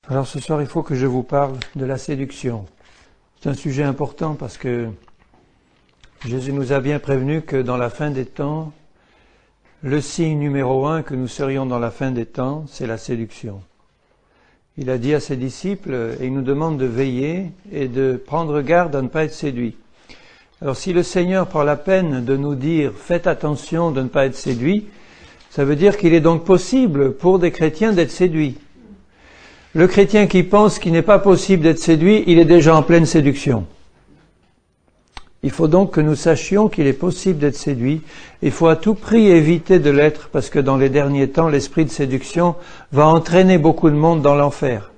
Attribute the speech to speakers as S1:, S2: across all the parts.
S1: Alors ce soir, il faut que je vous parle de la séduction. C'est un sujet important parce que Jésus nous a bien prévenu que dans la fin des temps, le signe numéro 1 que nous serions dans la fin des temps, c'est la séduction. Il a dit à ses disciples, et il nous demande de veiller et de prendre garde à ne pas être séduit. Alors si le Seigneur prend la peine de nous dire « faites attention de ne pas être séduit », ça veut dire qu'il est donc possible pour des chrétiens d'être séduits. Le chrétien qui pense qu'il n'est pas possible d'être séduit, il est déjà en pleine séduction. Il faut donc que nous sachions qu'il est possible d'être séduit. Il faut à tout prix éviter de l'être parce que dans les derniers temps, l'esprit de séduction va entraîner beaucoup de monde dans l'enfer.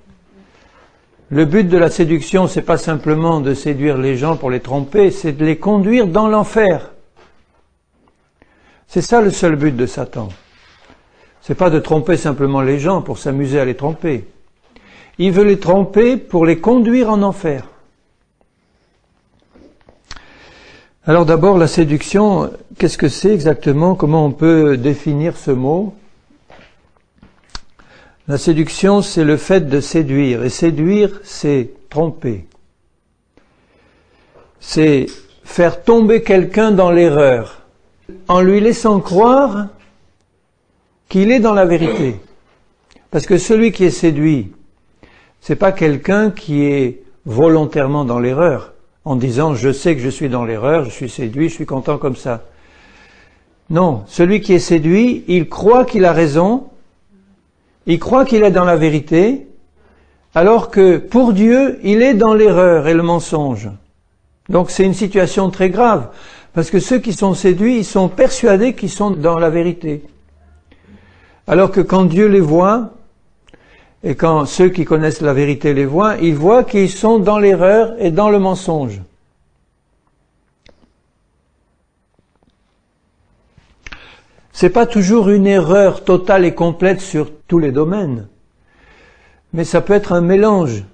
S1: Le but de la séduction, c'est pas simplement de séduire les gens pour les tromper, c'est de les conduire dans l'enfer. C'est ça le seul but de Satan. C'est pas de tromper simplement les gens pour s'amuser à les tromper. Il veut les tromper pour les conduire en enfer. Alors d'abord, la séduction, qu'est-ce que c'est exactement? Comment on peut définir ce mot? La séduction, c'est le fait de séduire. Et séduire, c'est tromper. C'est faire tomber quelqu'un dans l'erreur, en lui laissant croire qu'il est dans la vérité. Parce que celui qui est séduit, c'est pas quelqu'un qui est volontairement dans l'erreur, en disant « je sais que je suis dans l'erreur, je suis séduit, je suis content comme ça ». Non, celui qui est séduit, il croit qu'il a raison, il croit qu'il est dans la vérité, alors que pour Dieu, il est dans l'erreur et le mensonge. Donc c'est une situation très grave, parce que ceux qui sont séduits, ils sont persuadés qu'ils sont dans la vérité. Alors que quand Dieu les voit, et quand ceux qui connaissent la vérité les voient, ils voient qu'ils sont dans l'erreur et dans le mensonge. C'est pas toujours une erreur totale et complète sur tous les domaines, mais ça peut être un mélange.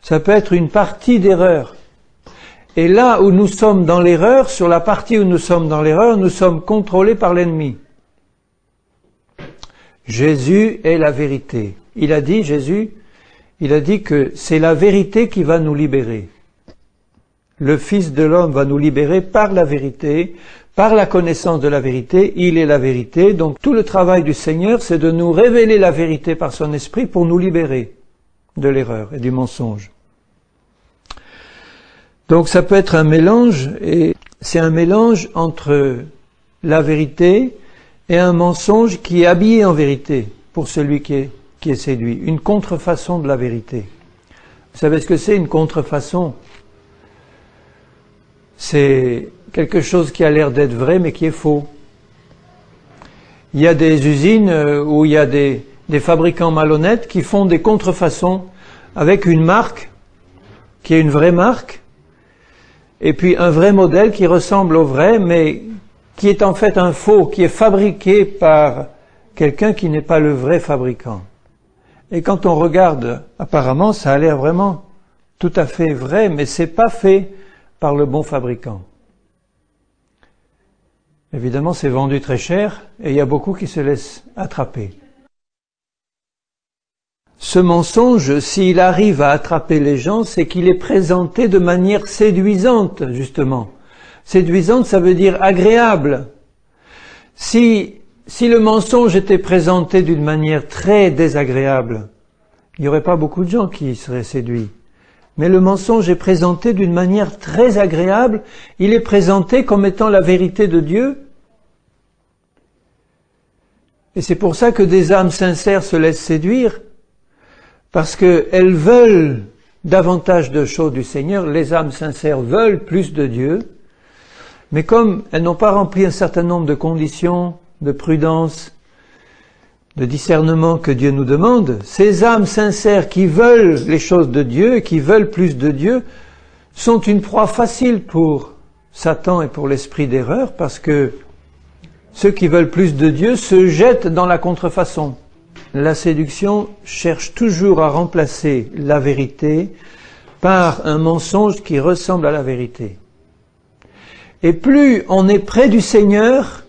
S1: Ça peut être une partie d'erreur. Et là où nous sommes dans l'erreur, sur la partie où nous sommes dans l'erreur, nous sommes contrôlés par l'ennemi. Jésus est la vérité. Jésus a dit que c'est la vérité qui va nous libérer. Le Fils de l'homme va nous libérer par la vérité, par la connaissance de la vérité. Il est la vérité. Donc tout le travail du Seigneur, c'est de nous révéler la vérité par son esprit pour nous libérer de l'erreur et du mensonge. Donc ça peut être un mélange, et c'est un mélange entre la vérité et un mensonge qui est habillé en vérité pour celui qui est séduit. Une contrefaçon de la vérité. Vous savez ce que c'est une contrefaçon? C'est quelque chose qui a l'air d'être vrai mais qui est faux. Il y a des usines où il y a des fabricants malhonnêtes qui font des contrefaçons avec une marque qui est une vraie marque et puis un vrai modèle qui ressemble au vrai mais qui est en fait un faux, qui est fabriqué par quelqu'un qui n'est pas le vrai fabricant. Et quand on regarde, apparemment, ça a l'air vraiment tout à fait vrai, mais c'est pas fait par le bon fabricant. Évidemment, c'est vendu très cher, et il y a beaucoup qui se laissent attraper. Ce mensonge, s'il arrive à attraper les gens, c'est qu'il est présenté de manière séduisante, justement. Séduisante, ça veut dire agréable. Si le mensonge était présenté d'une manière très désagréable, il n'y aurait pas beaucoup de gens qui seraient séduits. Mais le mensonge est présenté d'une manière très agréable, il est présenté comme étant la vérité de Dieu. Et c'est pour ça que des âmes sincères se laissent séduire, parce qu'elles veulent davantage de choses du Seigneur, les âmes sincères veulent plus de Dieu, mais comme elles n'ont pas rempli un certain nombre de conditions, de prudence, de discernement que Dieu nous demande, ces âmes sincères qui veulent les choses de Dieu, qui veulent plus de Dieu, sont une proie facile pour Satan et pour l'esprit d'erreur, parce que ceux qui veulent plus de Dieu se jettent dans la contrefaçon. La séduction cherche toujours à remplacer la vérité par un mensonge qui ressemble à la vérité. Et plus on est près du Seigneur,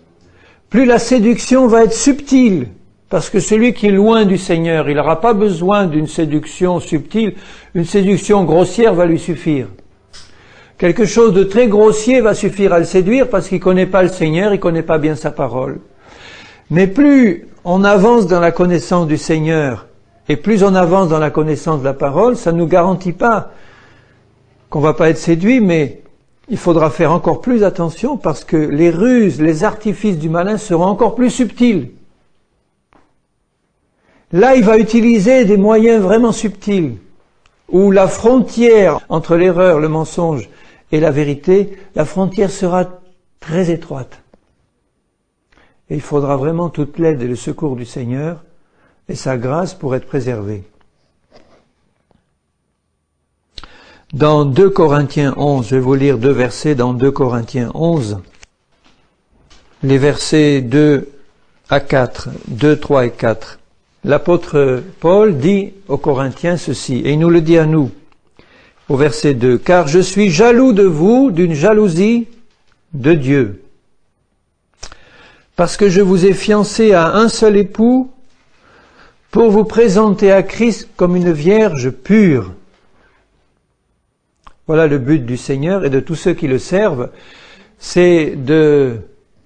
S1: plus la séduction va être subtile. Parce que celui qui est loin du Seigneur, il n'aura pas besoin d'une séduction subtile, une séduction grossière va lui suffire. Quelque chose de très grossier va suffire à le séduire parce qu'il ne connaît pas le Seigneur, il ne connaît pas bien sa parole. Mais plus on avance dans la connaissance du Seigneur et plus on avance dans la connaissance de la parole, ça ne nous garantit pas qu'on ne va pas être séduit, mais il faudra faire encore plus attention parce que les ruses, les artifices du malin seront encore plus subtils. Là, il va utiliser des moyens vraiment subtils, où la frontière entre l'erreur, le mensonge et la vérité, la frontière sera très étroite. Et il faudra vraiment toute l'aide et le secours du Seigneur et sa grâce pour être préservé. Dans 2 Corinthiens 11, je vais vous lire 2 versets dans 2 Corinthiens 11, les versets 2 à 4, 2, 3 et 4. L'apôtre Paul dit aux Corinthiens ceci, et il nous le dit à nous, au verset 2, « Car je suis jaloux de vous d'une jalousie de Dieu, parce que je vous ai fiancé à un seul époux pour vous présenter à Christ comme une vierge pure. » Voilà le but du Seigneur et de tous ceux qui le servent, c'est de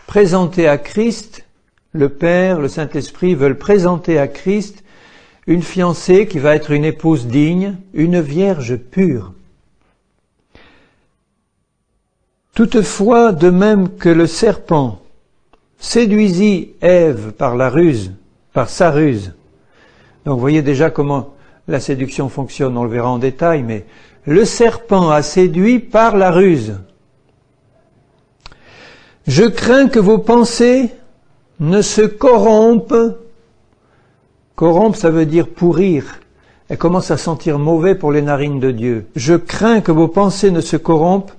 S1: présenter à Christ. Le Père, le Saint-Esprit veulent présenter à Christ une fiancée qui va être une épouse digne, une vierge pure. Toutefois, de même que le serpent séduisit Ève par la ruse, par sa ruse. Donc vous voyez déjà comment la séduction fonctionne, on le verra en détail, mais le serpent a séduit par la ruse. Je crains que vos pensées ne se corrompent. Corrompre, ça veut dire pourrir. Elle commence à sentir mauvais pour les narines de Dieu. Je crains que vos pensées ne se corrompent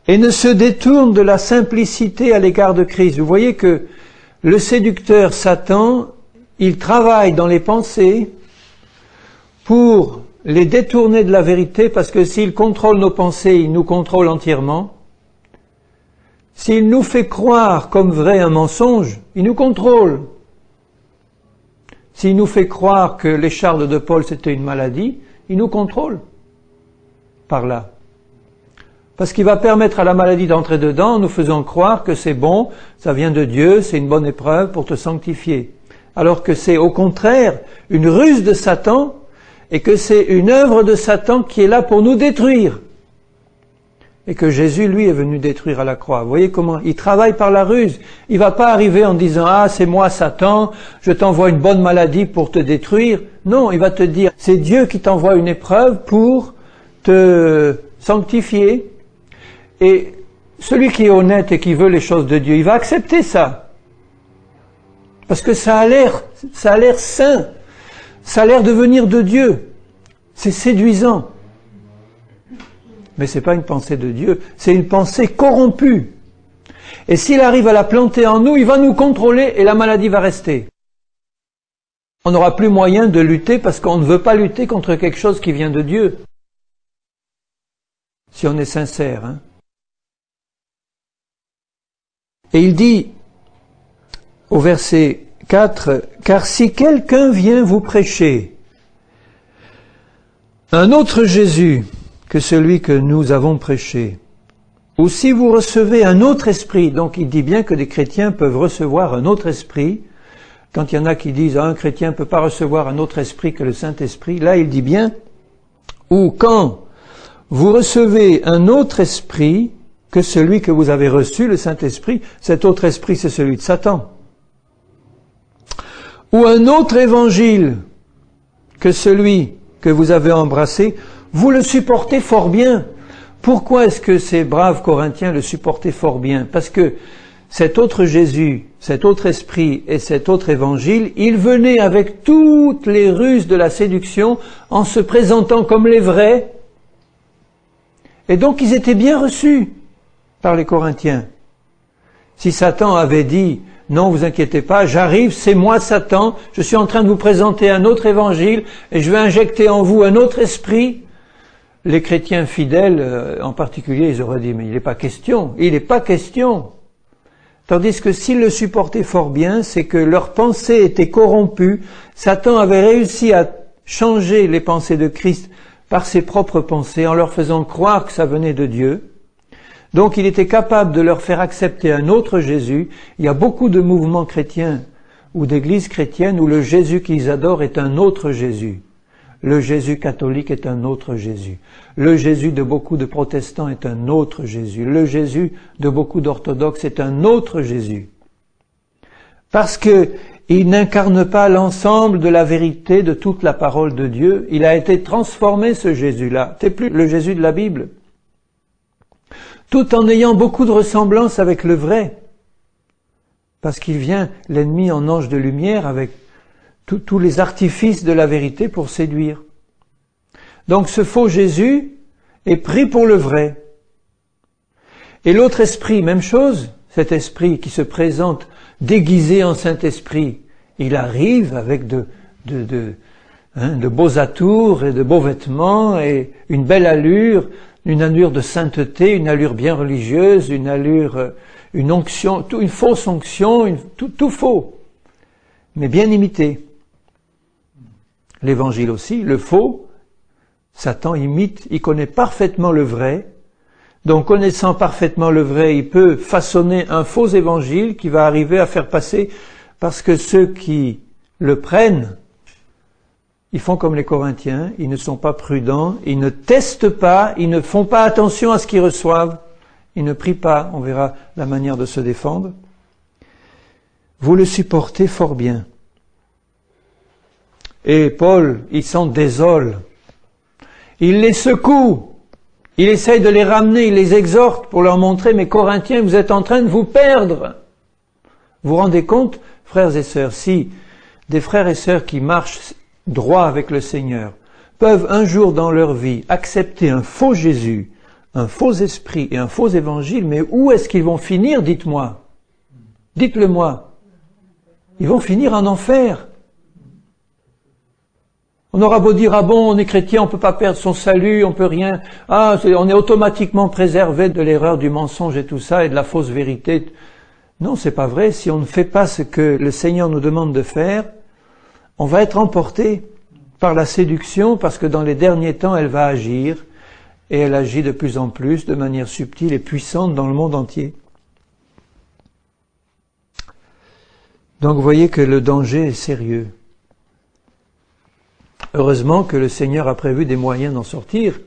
S1: et ne se détournent de la simplicité à l'égard de Christ. Vous voyez que le séducteur Satan, il travaille dans les pensées pour les détourner de la vérité, parce que s'il contrôle nos pensées, il nous contrôle entièrement. S'il nous fait croire comme vrai un mensonge, il nous contrôle. S'il nous fait croire que l'écharde de Paul c'était une maladie, il nous contrôle par là. Parce qu'il va permettre à la maladie d'entrer dedans en nous faisant croire que c'est bon, ça vient de Dieu, c'est une bonne épreuve pour te sanctifier. Alors que c'est au contraire une ruse de Satan et que c'est une œuvre de Satan qui est là pour nous détruire. Et que Jésus, lui, est venu détruire à la croix. Vous voyez comment il travaille par la ruse. Il va pas arriver en disant « Ah, c'est moi Satan, je t'envoie une bonne maladie pour te détruire. » Non, il va te dire « C'est Dieu qui t'envoie une épreuve pour te sanctifier. » Et celui qui est honnête et qui veut les choses de Dieu, il va accepter ça. Parce que ça a l'air sain. Ça a l'air de venir de Dieu. C'est séduisant. Mais c'est pas une pensée de Dieu, c'est une pensée corrompue. Et s'il arrive à la planter en nous, il va nous contrôler et la maladie va rester. On n'aura plus moyen de lutter parce qu'on ne veut pas lutter contre quelque chose qui vient de Dieu. Si on est sincère. Hein. Et il dit, au verset 4, « Car si quelqu'un vient vous prêcher un autre Jésus que celui que nous avons prêché, ou si vous recevez un autre esprit, donc il dit bien que des chrétiens peuvent recevoir un autre esprit, quand il y en a qui disent un chrétien ne peut pas recevoir un autre esprit que le Saint-Esprit, là il dit bien, ou quand vous recevez un autre esprit que celui que vous avez reçu, le Saint-Esprit, cet autre esprit c'est celui de Satan, ou un autre évangile que celui que vous avez embrassé, vous le supportez fort bien. Pourquoi est-ce que ces braves Corinthiens le supportaient fort bien? Parce que cet autre Jésus, cet autre esprit et cet autre évangile, ils venaient avec toutes les ruses de la séduction en se présentant comme les vrais. Et donc ils étaient bien reçus par les Corinthiens. Si Satan avait dit « Non, vous inquiétez pas, j'arrive, c'est moi Satan, je suis en train de vous présenter un autre évangile et je vais injecter en vous un autre esprit », les chrétiens fidèles, en particulier, ils auraient dit, mais il n'est pas question. Tandis que s'ils le supportaient fort bien, c'est que leurs pensées étaient corrompues. Satan avait réussi à changer les pensées de Christ par ses propres pensées, en leur faisant croire que ça venait de Dieu. Donc il était capable de leur faire accepter un autre Jésus. Il y a beaucoup de mouvements chrétiens ou d'églises chrétiennes où le Jésus qu'ils adorent est un autre Jésus. Le Jésus catholique est un autre Jésus. Le Jésus de beaucoup de protestants est un autre Jésus. Le Jésus de beaucoup d'orthodoxes est un autre Jésus. Parce que il n'incarne pas l'ensemble de la vérité de toute la parole de Dieu. Il a été transformé, ce Jésus-là. C'est plus le Jésus de la Bible. Tout en ayant beaucoup de ressemblances avec le vrai. Parce qu'il vient, l'ennemi en ange de lumière, avec tous les artifices de la vérité pour séduire. Donc ce faux Jésus est pris pour le vrai. Et l'autre esprit, même chose, cet esprit qui se présente déguisé en Saint-Esprit, il arrive avec de beaux atours et de beaux vêtements et une belle allure, une allure de sainteté, une allure bien religieuse, une allure, une onction, une fausse onction, tout faux, mais bien imité. L'évangile aussi, le faux, Satan imite, il connaît parfaitement le vrai. Donc, connaissant parfaitement le vrai, il peut façonner un faux évangile qui va arriver à faire passer, parce que ceux qui le prennent, ils font comme les Corinthiens, ils ne sont pas prudents, ils ne testent pas, ils ne font pas attention à ce qu'ils reçoivent, ils ne prient pas, on verra la manière de se défendre. Vous le supportez fort bien. Et Paul, il s'en désole. Il les secoue. Il essaye de les ramener, il les exhorte pour leur montrer, mais Corinthiens, vous êtes en train de vous perdre. Vous vous rendez compte, frères et sœurs, si des frères et sœurs qui marchent droit avec le Seigneur peuvent un jour dans leur vie accepter un faux Jésus, un faux esprit et un faux évangile, mais où est-ce qu'ils vont finir, dites-moi? Dites-le-moi. Ils vont finir en enfer. On aura beau dire, ah bon, on est chrétien, on peut pas perdre son salut, on peut rien, on est automatiquement préservé de l'erreur, du mensonge et tout ça, et de la fausse vérité. Non, c'est pas vrai. Si on ne fait pas ce que le Seigneur nous demande de faire, on va être emporté par la séduction, parce que dans les derniers temps, elle va agir, et elle agit de plus en plus, de manière subtile et puissante dans le monde entier. Donc vous voyez que le danger est sérieux. Heureusement que le Seigneur a prévu des moyens d'en sortir,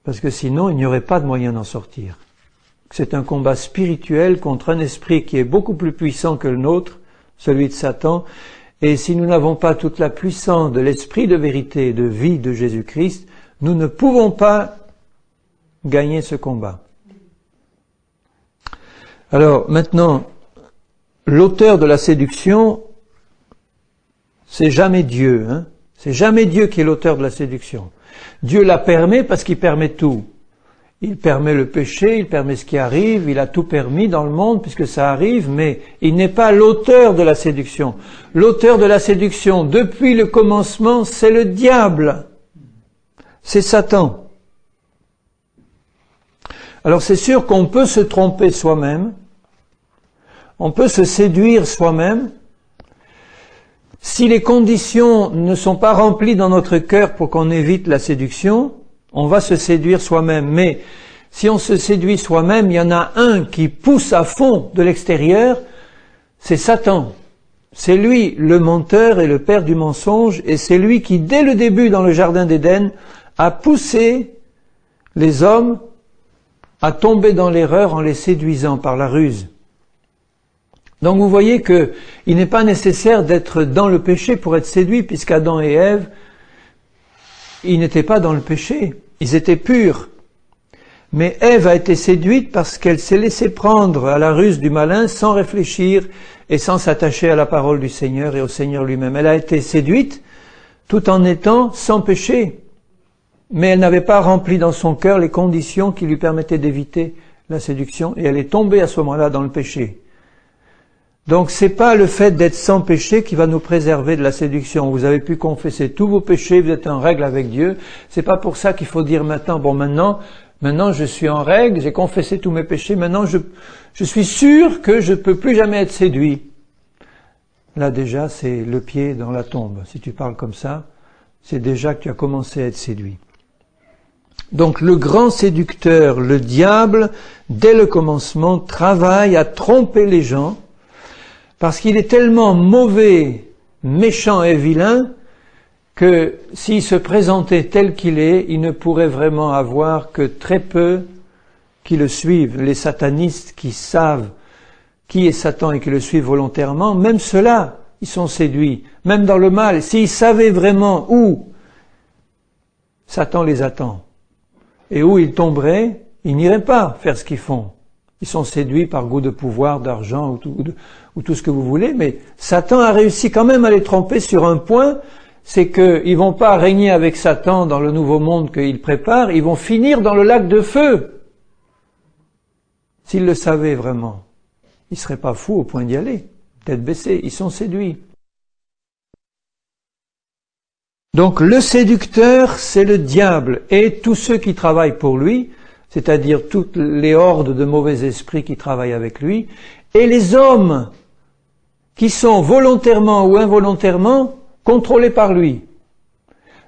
S1: parce que sinon il n'y aurait pas de moyen d'en sortir. C'est un combat spirituel contre un esprit qui est beaucoup plus puissant que le nôtre, celui de Satan, et si nous n'avons pas toute la puissance de l'esprit de vérité et de vie de Jésus-Christ, nous ne pouvons pas gagner ce combat. Alors maintenant, l'auteur de la séduction, c'est jamais Dieu, hein. C'est jamais Dieu qui est l'auteur de la séduction. Dieu la permet parce qu'il permet tout. Il permet le péché, il permet ce qui arrive, il a tout permis dans le monde puisque ça arrive, mais il n'est pas l'auteur de la séduction. L'auteur de la séduction, depuis le commencement, c'est le diable. C'est Satan. Alors c'est sûr qu'on peut se tromper soi-même, on peut se séduire soi-même. Si les conditions ne sont pas remplies dans notre cœur pour qu'on évite la séduction, on va se séduire soi-même. Mais si on se séduit soi-même, il y en a un qui pousse à fond de l'extérieur, c'est Satan. C'est lui le menteur et le père du mensonge, et c'est lui qui, dès le début dans le jardin d'Éden, a poussé les hommes à tomber dans l'erreur en les séduisant par la ruse. Donc vous voyez que il n'est pas nécessaire d'être dans le péché pour être séduit, puisqu'Adam et Ève, ils n'étaient pas dans le péché, ils étaient purs. Mais Ève a été séduite parce qu'elle s'est laissée prendre à la ruse du malin sans réfléchir et sans s'attacher à la parole du Seigneur et au Seigneur lui-même. Elle a été séduite tout en étant sans péché, mais elle n'avait pas rempli dans son cœur les conditions qui lui permettaient d'éviter la séduction, et elle est tombée à ce moment-là dans le péché. Donc c'est pas le fait d'être sans péché qui va nous préserver de la séduction. Vous avez pu confesser tous vos péchés, vous êtes en règle avec Dieu. C'est pas pour ça qu'il faut dire maintenant, Maintenant, je suis en règle, j'ai confessé tous mes péchés, maintenant je suis sûr que je ne peux plus jamais être séduit. Là déjà, c'est le pied dans la tombe. Si tu parles comme ça, c'est déjà que tu as commencé à être séduit. Donc le grand séducteur, le diable, dès le commencement, travaille à tromper les gens, parce qu'il est tellement mauvais, méchant et vilain, que s'il se présentait tel qu'il est, il ne pourrait vraiment avoir que très peu qui le suivent. Les satanistes qui savent qui est Satan et qui le suivent volontairement, même ceux-là, ils sont séduits. Même dans le mal, s'ils savaient vraiment où Satan les attend et où ils tomberaient, ils n'iraient pas faire ce qu'ils font. Ils sont séduits par goût de pouvoir, d'argent ou tout ce que vous voulez, mais Satan a réussi quand même à les tromper sur un point, c'est qu'ils vont pas régner avec Satan dans le nouveau monde qu'il prépare, ils vont finir dans le lac de feu. S'ils le savaient vraiment, ils seraient pas fous au point d'y aller, tête baissée, ils sont séduits. Donc le séducteur, c'est le diable, et tous ceux qui travaillent pour lui, c'est-à-dire toutes les hordes de mauvais esprits qui travaillent avec lui, et les hommes qui sont volontairement ou involontairement contrôlés par lui.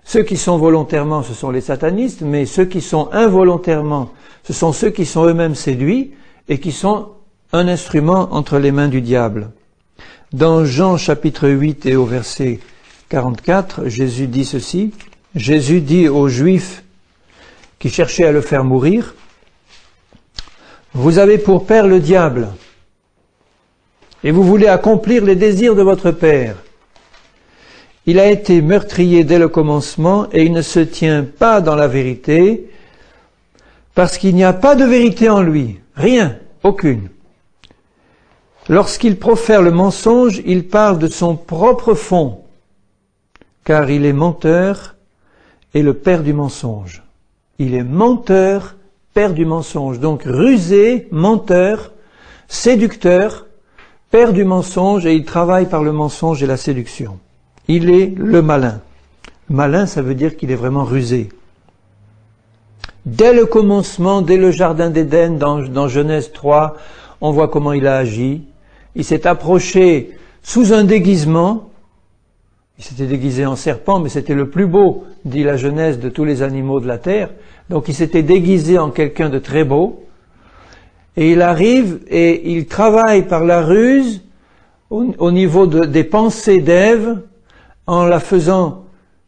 S1: Ceux qui sont volontairement, ce sont les satanistes, mais ceux qui sont involontairement, ce sont ceux qui sont eux-mêmes séduits et qui sont un instrument entre les mains du diable. Dans Jean chapitre 8 et au verset 44, Jésus dit ceci. Jésus dit aux Juifs qui cherchaient à le faire mourir, « Vous avez pour père le diable, et vous voulez accomplir les désirs de votre père. Il a été meurtrier dès le commencement, et il ne se tient pas dans la vérité, parce qu'il n'y a pas de vérité en lui, rien, aucune. Lorsqu'il profère le mensonge, il parle de son propre fond, car il est menteur et le père du mensonge. » Il est menteur, père du mensonge. Donc rusé, menteur, séducteur, père du mensonge, et il travaille par le mensonge et la séduction. Il est le malin. Malin, ça veut dire qu'il est vraiment rusé. Dès le commencement, dès le jardin d'Éden, dans Genèse 3, on voit comment il a agi. Il s'est approché sous un déguisement. Il s'était déguisé en serpent, mais c'était le plus beau, dit la Genèse, de tous les animaux de la terre. Donc il s'était déguisé en quelqu'un de très beau. Et il arrive et il travaille par la ruse au niveau des pensées d'Ève, en la faisant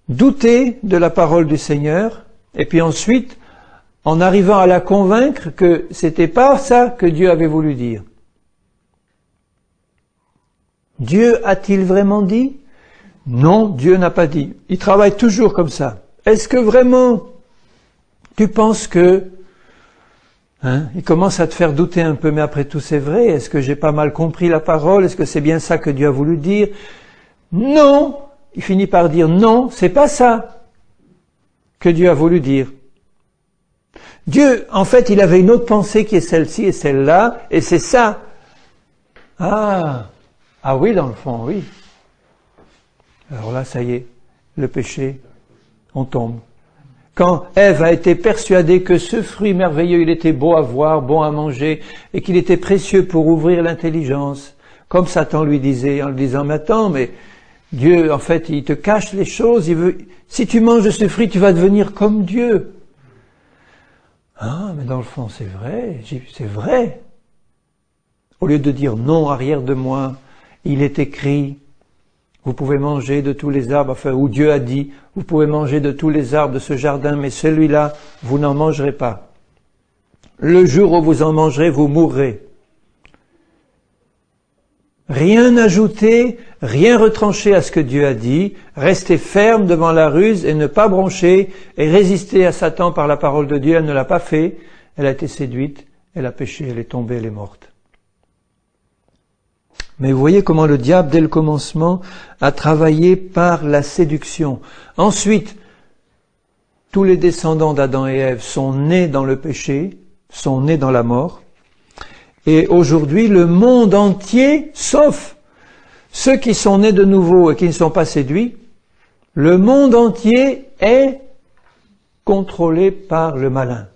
S1: douter de la parole du Seigneur, et puis ensuite, en arrivant à la convaincre que c'était pas ça que Dieu avait voulu dire. Dieu a-t-il vraiment dit? Non, Dieu n'a pas dit. Il travaille toujours comme ça. Est-ce que vraiment tu penses que... il commence à te faire douter un peu, mais après tout c'est vrai. Est-ce que j'ai pas mal compris la parole? Est-ce que c'est bien ça que Dieu a voulu dire? Non! Il finit par dire non, c'est pas ça que Dieu a voulu dire. Dieu, en fait, il avait une autre pensée qui est celle-ci et celle-là, et c'est ça. Ah oui, dans le fond, oui. Alors là, ça y est, le péché, on tombe. Quand Ève a été persuadée que ce fruit merveilleux, il était beau à voir, bon à manger, et qu'il était précieux pour ouvrir l'intelligence, comme Satan lui disait, en lui disant, mais attends, mais Dieu, en fait, il te cache les choses, il veut, si tu manges de ce fruit, tu vas devenir comme Dieu. Ah, mais dans le fond, c'est vrai. Au lieu de dire non, arrière de moi, il est écrit, vous pouvez manger de tous les arbres, enfin, où Dieu a dit, vous pouvez manger de tous les arbres de ce jardin, mais celui-là, vous n'en mangerez pas. Le jour où vous en mangerez, vous mourrez. Rien ajouter, rien retrancher à ce que Dieu a dit, rester ferme devant la ruse et ne pas broncher et résister à Satan par la parole de Dieu. Elle ne l'a pas fait, elle a été séduite, elle a péché, elle est tombée, elle est morte. Mais vous voyez comment le diable, dès le commencement, a travaillé par la séduction. Ensuite, tous les descendants d'Adam et Ève sont nés dans le péché, sont nés dans la mort. Et aujourd'hui, le monde entier, sauf ceux qui sont nés de nouveau et qui ne sont pas séduits, le monde entier est contrôlé par le malin.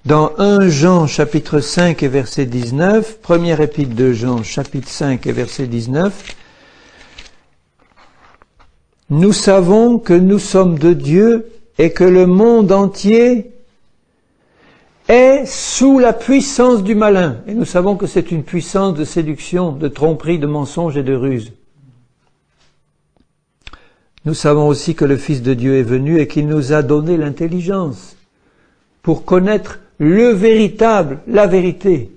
S1: Dans 1 Jean chapitre 5 et verset 19, première épître de Jean chapitre 5 et verset 19, nous savons que nous sommes de Dieu et que le monde entier est sous la puissance du malin. Et nous savons que c'est une puissance de séduction, de tromperie, de mensonge et de ruse. Nous savons aussi que le Fils de Dieu est venu et qu'il nous a donné l'intelligence pour connaître le véritable, la vérité.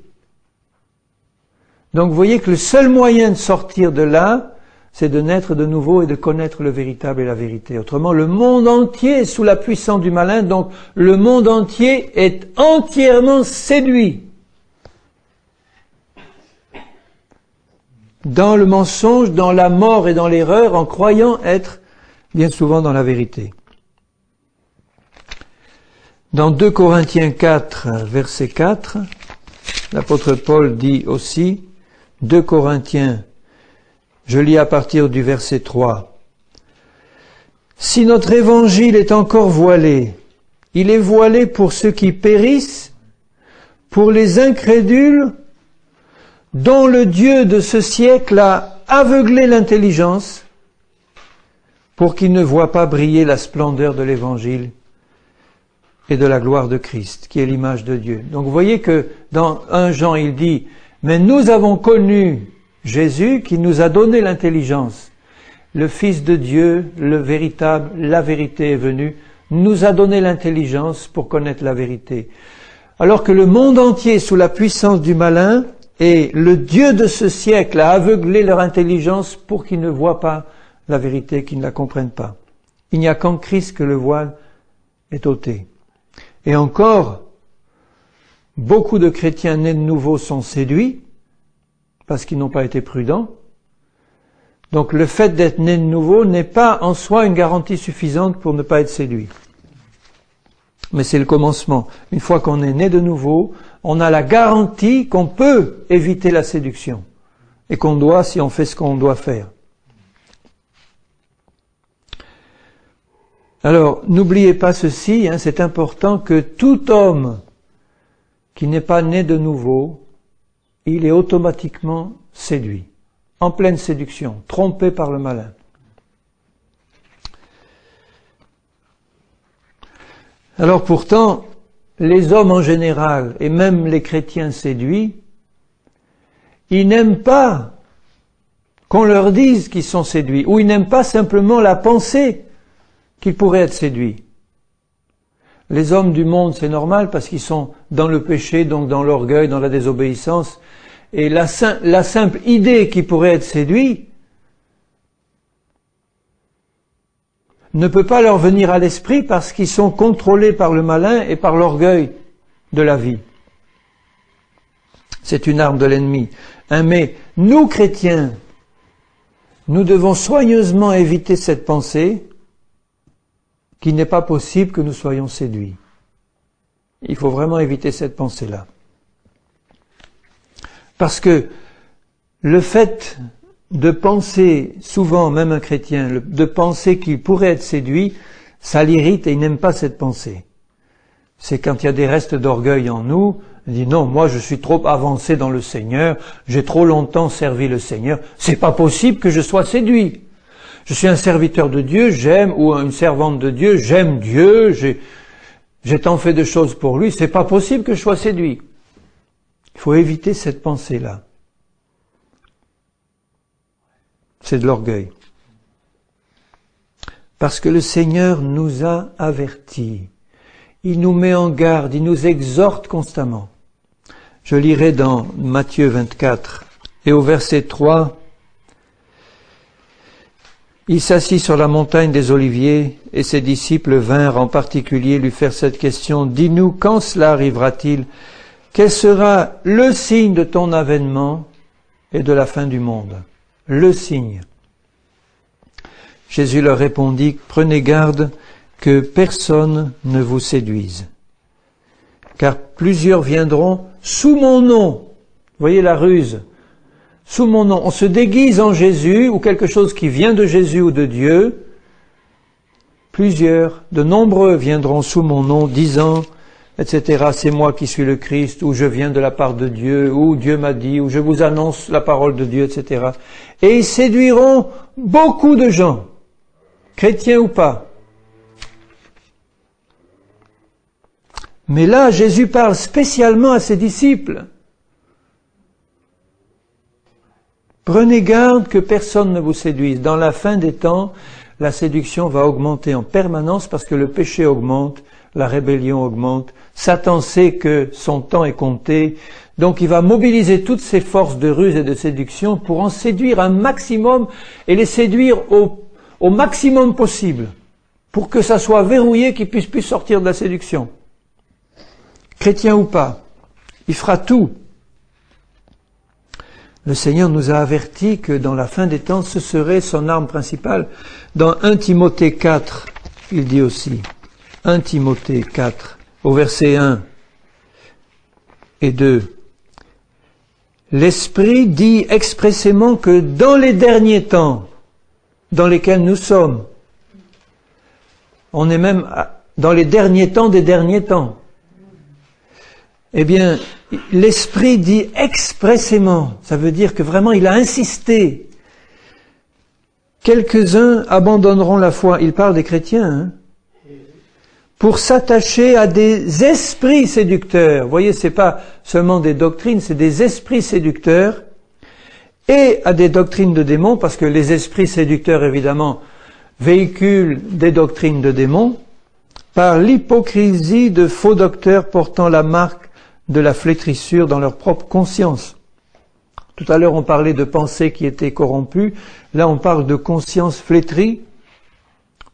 S1: Donc vous voyez que le seul moyen de sortir de là, c'est de naître de nouveau et de connaître le véritable et la vérité. Autrement, le monde entier est sous la puissance du malin, donc le monde entier est entièrement séduit dans le mensonge, dans la mort et dans l'erreur, en croyant être bien souvent dans la vérité. Dans 2 Corinthiens 4, verset 4, l'apôtre Paul dit aussi, 2 Corinthiens, je lis à partir du verset 3, « Si notre évangile est encore voilé, il est voilé pour ceux qui périssent, pour les incrédules, dont le Dieu de ce siècle a aveuglé l'intelligence, pour qu'ils ne voient pas briller la splendeur de l'évangile et de la gloire de Christ, qui est l'image de Dieu. » Donc vous voyez que dans 1 Jean, il dit, « Mais nous avons connu Jésus qui nous a donné l'intelligence. Le Fils de Dieu, le véritable, la vérité est venue, nous a donné l'intelligence pour connaître la vérité. » Alors que le monde entier est sous la puissance du malin, et le Dieu de ce siècle a aveuglé leur intelligence pour qu'ils ne voient pas la vérité, qu'ils ne la comprennent pas. Il n'y a qu'en Christ que le voile est ôté. Et encore, beaucoup de chrétiens nés de nouveau sont séduits parce qu'ils n'ont pas été prudents. Donc le fait d'être né de nouveau n'est pas en soi une garantie suffisante pour ne pas être séduit. Mais c'est le commencement. Une fois qu'on est né de nouveau, on a la garantie qu'on peut éviter la séduction et qu'on doit, si on fait ce qu'on doit faire. Alors, n'oubliez pas ceci, c'est important que tout homme qui n'est pas né de nouveau, il est automatiquement séduit, en pleine séduction, trompé par le malin. Alors pourtant, les hommes en général, et même les chrétiens séduits, ils n'aiment pas qu'on leur dise qu'ils sont séduits, ou ils n'aiment pas simplement la pensée qu'ils pourraient être séduits. Les hommes du monde, c'est normal parce qu'ils sont dans le péché, donc dans l'orgueil, dans la désobéissance, et la simple idée qu'ils pourraient être séduits ne peut pas leur venir à l'esprit parce qu'ils sont contrôlés par le malin et par l'orgueil de la vie. C'est une arme de l'ennemi. Mais nous, chrétiens, nous devons soigneusement éviter cette pensée qu'il n'est pas possible que nous soyons séduits. Il faut vraiment éviter cette pensée-là. Parce que le fait de penser, souvent même un chrétien, de penser qu'il pourrait être séduit, ça l'irrite et il n'aime pas cette pensée. C'est quand il y a des restes d'orgueil en nous, il dit non, moi je suis trop avancé dans le Seigneur, j'ai trop longtemps servi le Seigneur, c'est pas possible que je sois séduit. Je suis un serviteur de Dieu, j'aime, ou une servante de Dieu, j'aime Dieu, j'ai tant fait de choses pour lui, c'est pas possible que je sois séduit. Il faut éviter cette pensée-là. C'est de l'orgueil. Parce que le Seigneur nous a avertis. Il nous met en garde, il nous exhorte constamment. Je lirai dans Matthieu 24 et au verset 3, il s'assit sur la montagne des Oliviers et ses disciples vinrent en particulier lui faire cette question. Dis-nous, quand cela arrivera-t-il? Quel sera le signe de ton avènement et de la fin du monde? Le signe. Jésus leur répondit, prenez garde que personne ne vous séduise. Car plusieurs viendront sous mon nom. Voyez la ruse. Sous mon nom. On se déguise en Jésus ou quelque chose qui vient de Jésus ou de Dieu. Plusieurs, de nombreux viendront sous mon nom disant, etc. C'est moi qui suis le Christ, ou je viens de la part de Dieu, ou Dieu m'a dit, ou je vous annonce la parole de Dieu, etc. Et ils séduiront beaucoup de gens, chrétiens ou pas. Mais là, Jésus parle spécialement à ses disciples. Prenez garde que personne ne vous séduise. Dans la fin des temps, la séduction va augmenter en permanence parce que le péché augmente, la rébellion augmente. Satan sait que son temps est compté, donc il va mobiliser toutes ses forces de ruse et de séduction pour en séduire un maximum et les séduire au maximum possible, pour que ça soit verrouillé, qu'ils puissent plus sortir de la séduction. Chrétien ou pas, il fera tout. Le Seigneur nous a avertis que dans la fin des temps, ce serait son arme principale. Dans 1 Timothée 4, il dit aussi, 1 Timothée 4, au verset 1 et 2, l'Esprit dit expressément que dans les derniers temps, dans lesquels nous sommes, on est même dans les derniers temps des derniers temps, eh bien, l'Esprit dit expressément, ça veut dire que vraiment il a insisté. Quelques-uns abandonneront la foi, il parle des chrétiens, pour s'attacher à des esprits séducteurs. Vous voyez, c'est pas seulement des doctrines, c'est des esprits séducteurs, et à des doctrines de démons, parce que les esprits séducteurs, évidemment, véhiculent des doctrines de démons, par l'hypocrisie de faux docteurs portant la marque de la flétrissure dans leur propre conscience. Tout à l'heure, on parlait de pensées qui étaient corrompues. Là, on parle de conscience flétrie.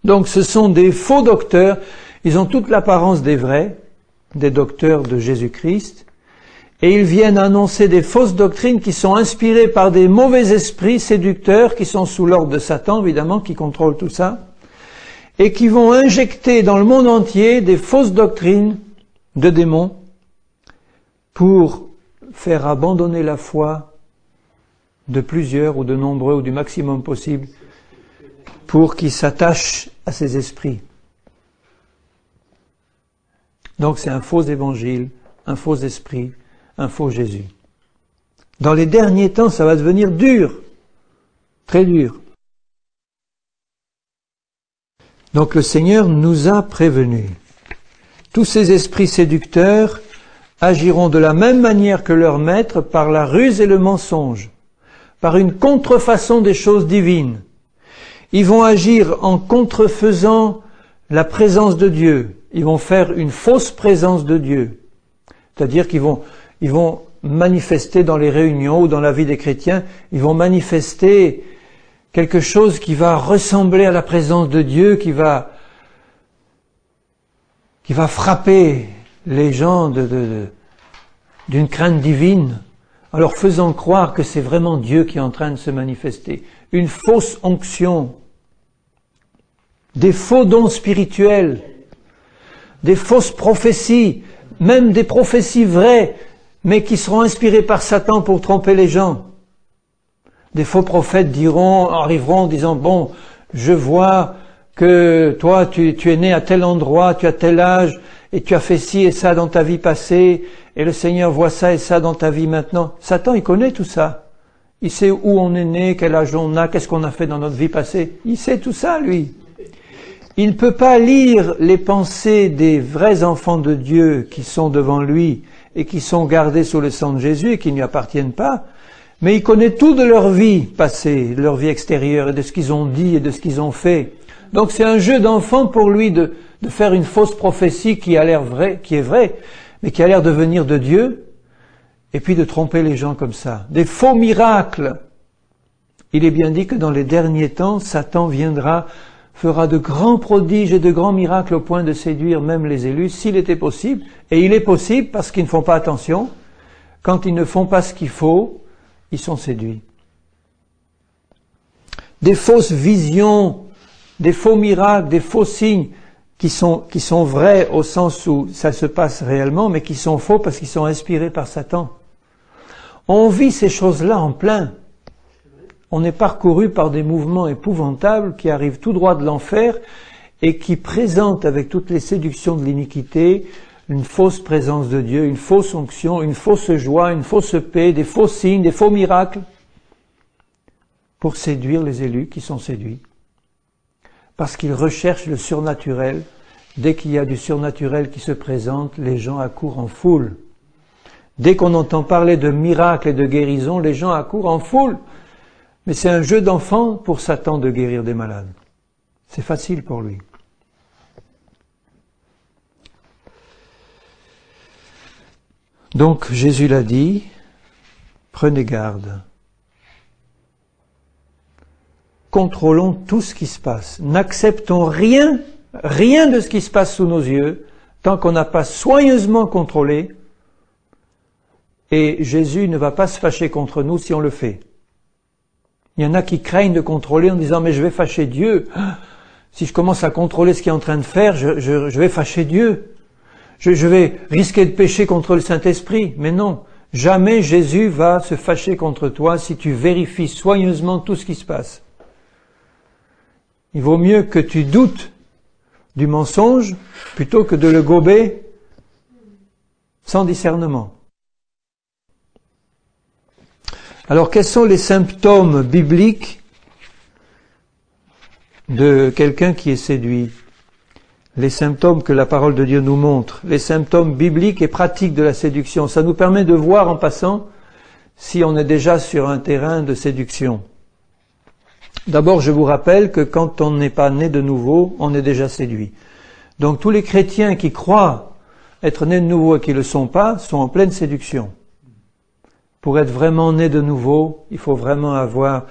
S1: Donc, ce sont des faux docteurs. Ils ont toute l'apparence des vrais, des docteurs de Jésus-Christ. Et ils viennent annoncer des fausses doctrines qui sont inspirées par des mauvais esprits séducteurs qui sont sous l'ordre de Satan, évidemment, qui contrôle tout ça. Et qui vont injecter dans le monde entier des fausses doctrines de démons pour faire abandonner la foi de plusieurs ou de nombreux ou du maximum possible pour qu'ils s'attachent à ces esprits. Donc c'est un faux évangile, un faux esprit, un faux Jésus. Dans les derniers temps, ça va devenir dur, très dur. Donc le Seigneur nous a prévenus. Tous ces esprits séducteurs agiront de la même manière que leur maître par la ruse et le mensonge, par une contrefaçon des choses divines. Ils vont agir en contrefaisant la présence de Dieu. Ils vont faire une fausse présence de Dieu. C'est-à-dire qu'ils vont manifester dans les réunions ou dans la vie des chrétiens, ils vont manifester quelque chose qui va ressembler à la présence de Dieu, qui va frapper les gens d'une crainte divine, en leur faisant croire que c'est vraiment Dieu qui est en train de se manifester. Une fausse onction, des faux dons spirituels, des fausses prophéties, même des prophéties vraies, mais qui seront inspirées par Satan pour tromper les gens. Des faux prophètes arriveront en disant, bon, je vois que toi, tu es né à tel endroit, tu as tel âge, et tu as fait ci et ça dans ta vie passée, et le Seigneur voit ça et ça dans ta vie maintenant. Satan, il connaît tout ça. Il sait où on est né, quel âge on a, qu'est-ce qu'on a fait dans notre vie passée. Il sait tout ça, lui. Il ne peut pas lire les pensées des vrais enfants de Dieu qui sont devant lui et qui sont gardés sous le sang de Jésus et qui ne lui appartiennent pas. Mais il connaît tout de leur vie passée, de leur vie extérieure et de ce qu'ils ont dit et de ce qu'ils ont fait. Donc c'est un jeu d'enfant pour lui de faire une fausse prophétie qui a l'air vraie, qui est vraie, mais qui a l'air de venir de Dieu, et puis de tromper les gens comme ça. Des faux miracles. Il est bien dit que dans les derniers temps, Satan viendra, fera de grands prodiges et de grands miracles au point de séduire même les élus, s'il était possible. Et il est possible parce qu'ils ne font pas attention. Quand ils ne font pas ce qu'il faut, ils sont séduits. Des fausses visions, des faux miracles, des faux signes qui sont vrais au sens où ça se passe réellement, mais qui sont faux parce qu'ils sont inspirés par Satan. On vit ces choses-là en plein. On est parcouru par des mouvements épouvantables qui arrivent tout droit de l'enfer et qui présentent avec toutes les séductions de l'iniquité une fausse présence de Dieu, une fausse onction, une fausse joie, une fausse paix, des faux signes, des faux miracles, pour séduire les élus qui sont séduits. Parce qu'ils recherchent le surnaturel. Dès qu'il y a du surnaturel qui se présente, les gens accourent en foule. Dès qu'on entend parler de miracles et de guérison, les gens accourent en foule. Mais c'est un jeu d'enfant pour Satan de guérir des malades. C'est facile pour lui. Donc Jésus l'a dit, prenez garde. Contrôlons tout ce qui se passe. N'acceptons rien de ce qui se passe sous nos yeux, tant qu'on n'a pas soigneusement contrôlé. Et Jésus ne va pas se fâcher contre nous si on le fait. Il y en a qui craignent de contrôler en disant « mais je vais fâcher Dieu. Si je commence à contrôler ce qu'il est en train de faire, je vais fâcher Dieu. Je vais risquer de pécher contre le Saint-Esprit. » Mais non, jamais Jésus va se fâcher contre toi si tu vérifies soigneusement tout ce qui se passe. Il vaut mieux que tu doutes du mensonge plutôt que de le gober sans discernement. Alors, quels sont les symptômes bibliques de quelqu'un qui est séduit? Les symptômes que la parole de Dieu nous montre, les symptômes bibliques et pratiques de la séduction. Ça nous permet de voir en passant si on est déjà sur un terrain de séduction. D'abord, je vous rappelle que quand on n'est pas né de nouveau, on est déjà séduit. Donc tous les chrétiens qui croient être nés de nouveau et qui ne le sont pas, sont en pleine séduction. Pour être vraiment né de nouveau, il faut vraiment avoir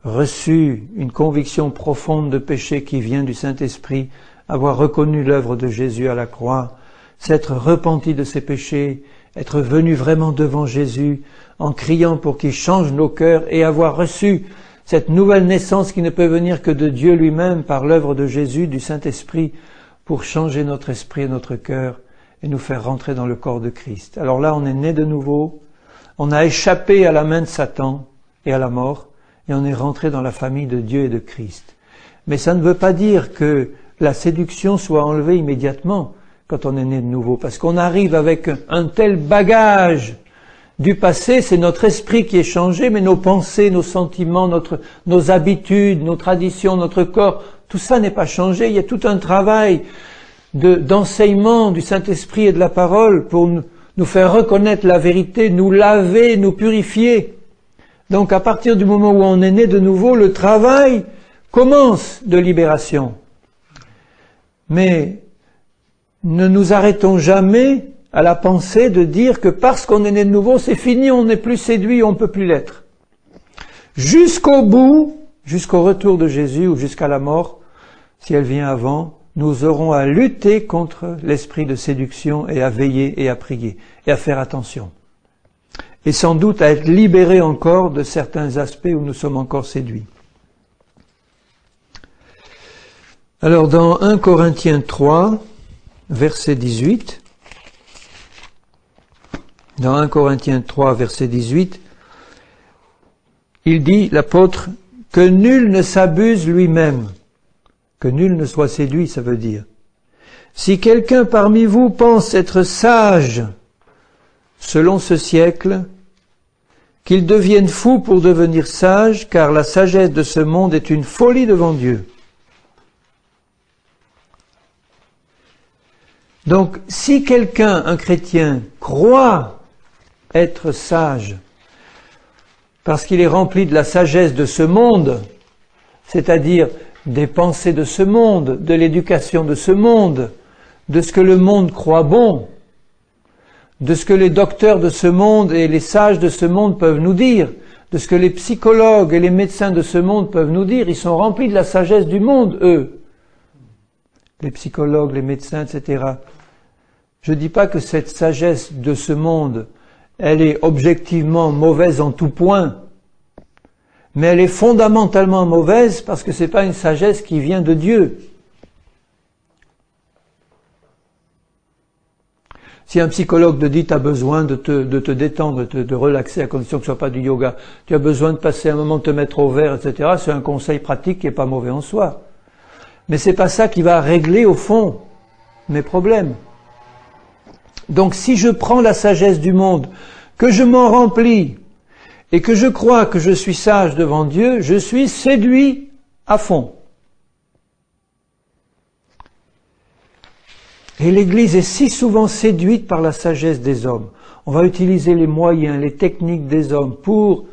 S1: reçu une conviction profonde de péché qui vient du Saint-Esprit, avoir reconnu l'œuvre de Jésus à la croix, s'être repenti de ses péchés, être venu vraiment devant Jésus en criant pour qu'il change nos cœurs et avoir reçu cette nouvelle naissance qui ne peut venir que de Dieu lui-même par l'œuvre de Jésus, du Saint-Esprit, pour changer notre esprit et notre cœur et nous faire rentrer dans le corps de Christ. Alors là, on est né de nouveau, on a échappé à la main de Satan et à la mort, et on est rentré dans la famille de Dieu et de Christ. Mais ça ne veut pas dire que la séduction soit enlevée immédiatement quand on est né de nouveau, parce qu'on arrive avec un tel bagage du passé, c'est notre esprit qui est changé, mais nos pensées, nos sentiments, nos habitudes, nos traditions, notre corps, tout ça n'est pas changé. Il y a tout un travail d'enseignement du Saint-Esprit et de la parole pour nous faire reconnaître la vérité, nous laver, nous purifier. Donc à partir du moment où on est né de nouveau, le travail commence de libération. Mais ne nous arrêtons jamais à la pensée de dire que parce qu'on est né de nouveau, c'est fini, on n'est plus séduit, on ne peut plus l'être. Jusqu'au bout, jusqu'au retour de Jésus ou jusqu'à la mort, si elle vient avant, nous aurons à lutter contre l'esprit de séduction et à veiller et à prier et à faire attention. Et sans doute à être libérés encore de certains aspects où nous sommes encore séduits. Alors dans 1 Corinthiens 3, verset 18, dans 1 Corinthiens 3, verset 18, il dit, l'apôtre, que nul ne s'abuse lui-même, que nul ne soit séduit, ça veut dire. Si quelqu'un parmi vous pense être sage selon ce siècle, qu'il devienne fou pour devenir sage, car la sagesse de ce monde est une folie devant Dieu. Donc, si quelqu'un, un chrétien, croit être sage, parce qu'il est rempli de la sagesse de ce monde, c'est-à-dire des pensées de ce monde, de l'éducation de ce monde, de ce que le monde croit bon, de ce que les docteurs de ce monde et les sages de ce monde peuvent nous dire, de ce que les psychologues et les médecins de ce monde peuvent nous dire. Ils sont remplis de la sagesse du monde, eux. Les psychologues, les médecins, etc. Je ne dis pas que cette sagesse de ce monde, elle est objectivement mauvaise en tout point, mais elle est fondamentalement mauvaise parce que c'est pas une sagesse qui vient de Dieu. Si un psychologue te dit tu as besoin de te détendre, de relaxer à condition que ce soit pas du yoga, tu as besoin de passer un moment de te mettre au vert, etc., c'est un conseil pratique qui est pas mauvais en soi. Mais c'est pas ça qui va régler au fond mes problèmes. Donc si je prends la sagesse du monde, que je m'en remplis, et que je crois que je suis sage devant Dieu, je suis séduit à fond. Et l'Église est si souvent séduite par la sagesse des hommes. On va utiliser les moyens, les techniques des hommes pour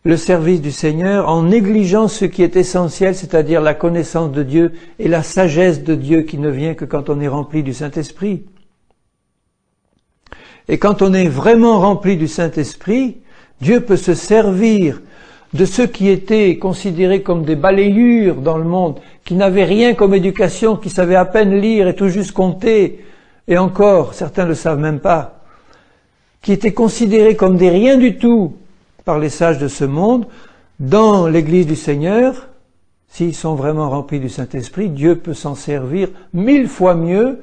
S1: le service du Seigneur en négligeant ce qui est essentiel, c'est-à-dire la connaissance de Dieu et la sagesse de Dieu qui ne vient que quand on est rempli du Saint-Esprit. Et quand on est vraiment rempli du Saint-Esprit, Dieu peut se servir de ceux qui étaient considérés comme des balayures dans le monde, qui n'avaient rien comme éducation, qui savaient à peine lire et tout juste compter, et encore, certains ne le savent même pas, qui étaient considérés comme des rien du tout par les sages de ce monde, dans l'Église du Seigneur, s'ils sont vraiment remplis du Saint-Esprit, Dieu peut s'en servir 1000 fois mieux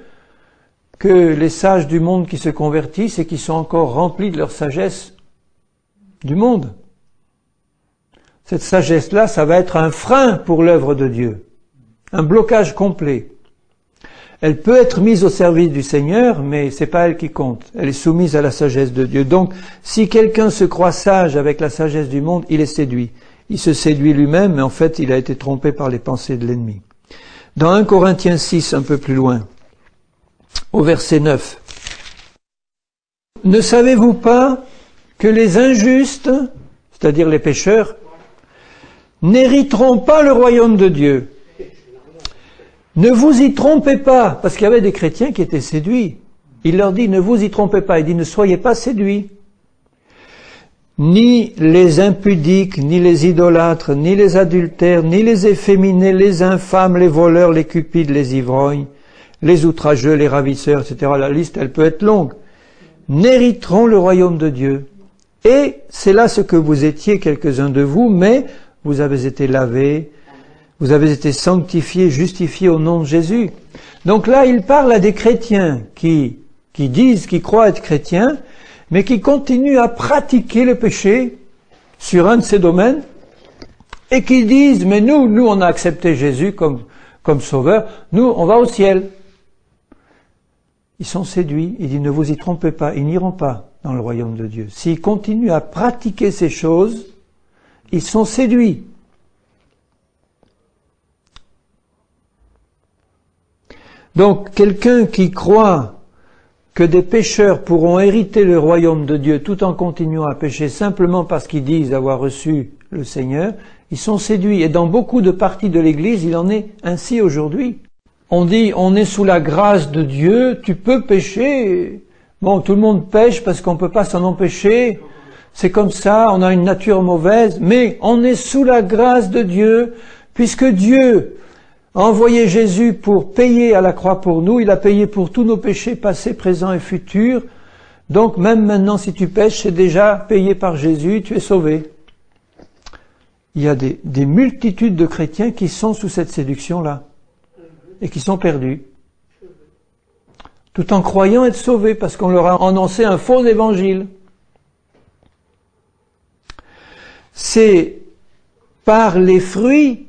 S1: que les sages du monde qui se convertissent et qui sont encore remplis de leur sagesse du monde. Cette sagesse-là, ça va être un frein pour l'œuvre de Dieu, un blocage complet. Elle peut être mise au service du Seigneur, mais c'est pas elle qui compte. Elle est soumise à la sagesse de Dieu. Donc, si quelqu'un se croit sage avec la sagesse du monde, il est séduit. Il se séduit lui-même, mais en fait, il a été trompé par les pensées de l'ennemi. Dans 1 Corinthiens 6, un peu plus loin, au verset 9. Ne savez-vous pas que les injustes, c'est-à-dire les pécheurs, n'hériteront pas le royaume de Dieu? Ne vous y trompez pas, parce qu'il y avait des chrétiens qui étaient séduits. Il leur dit, ne vous y trompez pas. Il dit, ne soyez pas séduits. Ni les impudiques, ni les idolâtres, ni les adultères, ni les efféminés, les infâmes, les voleurs, les cupides, les ivrognes, les outrageux, les ravisseurs, etc. La liste, elle peut être longue. N'hériteront le royaume de Dieu. Et c'est là ce que vous étiez, quelques-uns de vous, mais vous avez été lavés, vous avez été sanctifiés, justifiés au nom de Jésus. Donc là, il parle à des chrétiens qui disent, qui croient être chrétiens, mais qui continuent à pratiquer le péché sur un de ces domaines, et qui disent, mais nous, on a accepté Jésus comme sauveur, nous, on va au ciel. Ils sont séduits, il dit, ne vous y trompez pas, ils n'iront pas dans le royaume de Dieu. S'ils continuent à pratiquer ces choses, ils sont séduits. Donc, quelqu'un qui croit que des pécheurs pourront hériter le royaume de Dieu tout en continuant à pécher simplement parce qu'ils disent avoir reçu le Seigneur, ils sont séduits. Et dans beaucoup de parties de l'Église, il en est ainsi aujourd'hui. On dit, on est sous la grâce de Dieu, tu peux pécher. Bon, tout le monde pêche parce qu'on ne peut pas s'en empêcher. C'est comme ça, on a une nature mauvaise, mais on est sous la grâce de Dieu, puisque Dieu a envoyé Jésus pour payer à la croix pour nous, il a payé pour tous nos péchés passés, présents et futurs. Donc même maintenant, si tu pêches, c'est déjà payé par Jésus, tu es sauvé. Il y a des multitudes de chrétiens qui sont sous cette séduction-là et qui sont perdus, tout en croyant être sauvés parce qu'on leur a annoncé un faux évangile. C'est par les fruits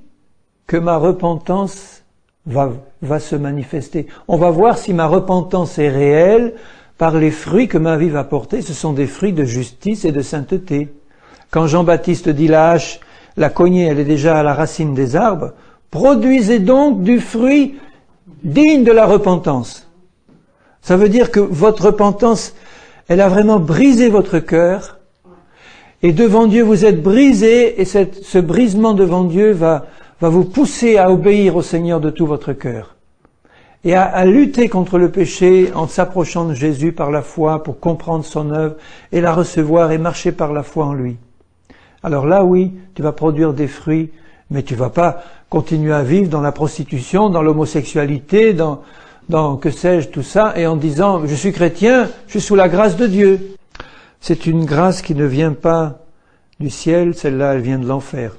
S1: que ma repentance va se manifester. On va voir si ma repentance est réelle par les fruits que ma vie va porter. Ce sont des fruits de justice et de sainteté. Quand Jean-Baptiste dit la hache, la cognée, elle est déjà à la racine des arbres, produisez donc du fruit digne de la repentance. Ça veut dire que votre repentance, elle a vraiment brisé votre cœur, et devant Dieu vous êtes brisé, et ce brisement devant Dieu va vous pousser à obéir au Seigneur de tout votre cœur, et à lutter contre le péché en s'approchant de Jésus par la foi pour comprendre son œuvre, et la recevoir et marcher par la foi en lui. Alors là, oui, tu vas produire des fruits, mais tu vas pas continuer à vivre dans la prostitution, dans l'homosexualité, dans que sais-je, tout ça, et en disant, je suis chrétien, je suis sous la grâce de Dieu. C'est une grâce qui ne vient pas du ciel, celle-là, elle vient de l'enfer.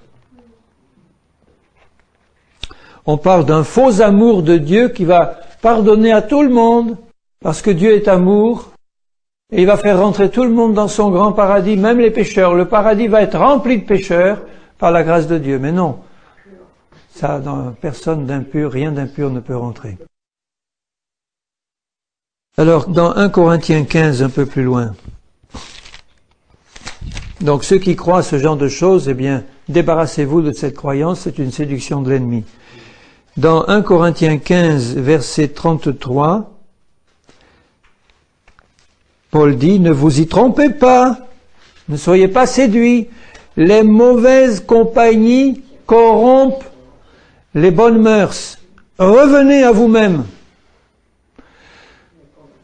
S1: On parle d'un faux amour de Dieu qui va pardonner à tout le monde, parce que Dieu est amour, et il va faire rentrer tout le monde dans son grand paradis, même les pécheurs. Le paradis va être rempli de pécheurs par la grâce de Dieu. Mais non, ça, dans personne d'impur, rien d'impur ne peut rentrer. Alors, dans 1 Corinthiens 15, un peu plus loin. Donc, ceux qui croient à ce genre de choses, eh bien, débarrassez-vous de cette croyance, c'est une séduction de l'ennemi. Dans 1 Corinthiens 15, verset 33, Paul dit, ne vous y trompez pas, ne soyez pas séduits, les mauvaises compagnies corrompent les bonnes mœurs. Revenez à vous-même.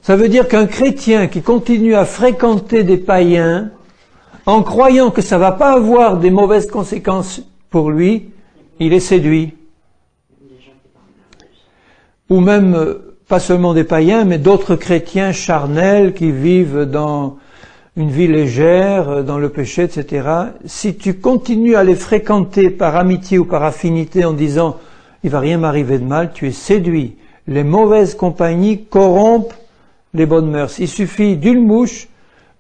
S1: Ça veut dire qu'un chrétien qui continue à fréquenter des païens, en croyant que ça va pas avoir des mauvaises conséquences pour lui, il est séduit. Ou même, pas seulement des païens, mais d'autres chrétiens charnels qui vivent dans une vie légère, dans le péché, etc. Si tu continues à les fréquenter par amitié ou par affinité en disant « il va rien m'arriver de mal », tu es séduit. Les mauvaises compagnies corrompent les bonnes mœurs. Il suffit d'une mouche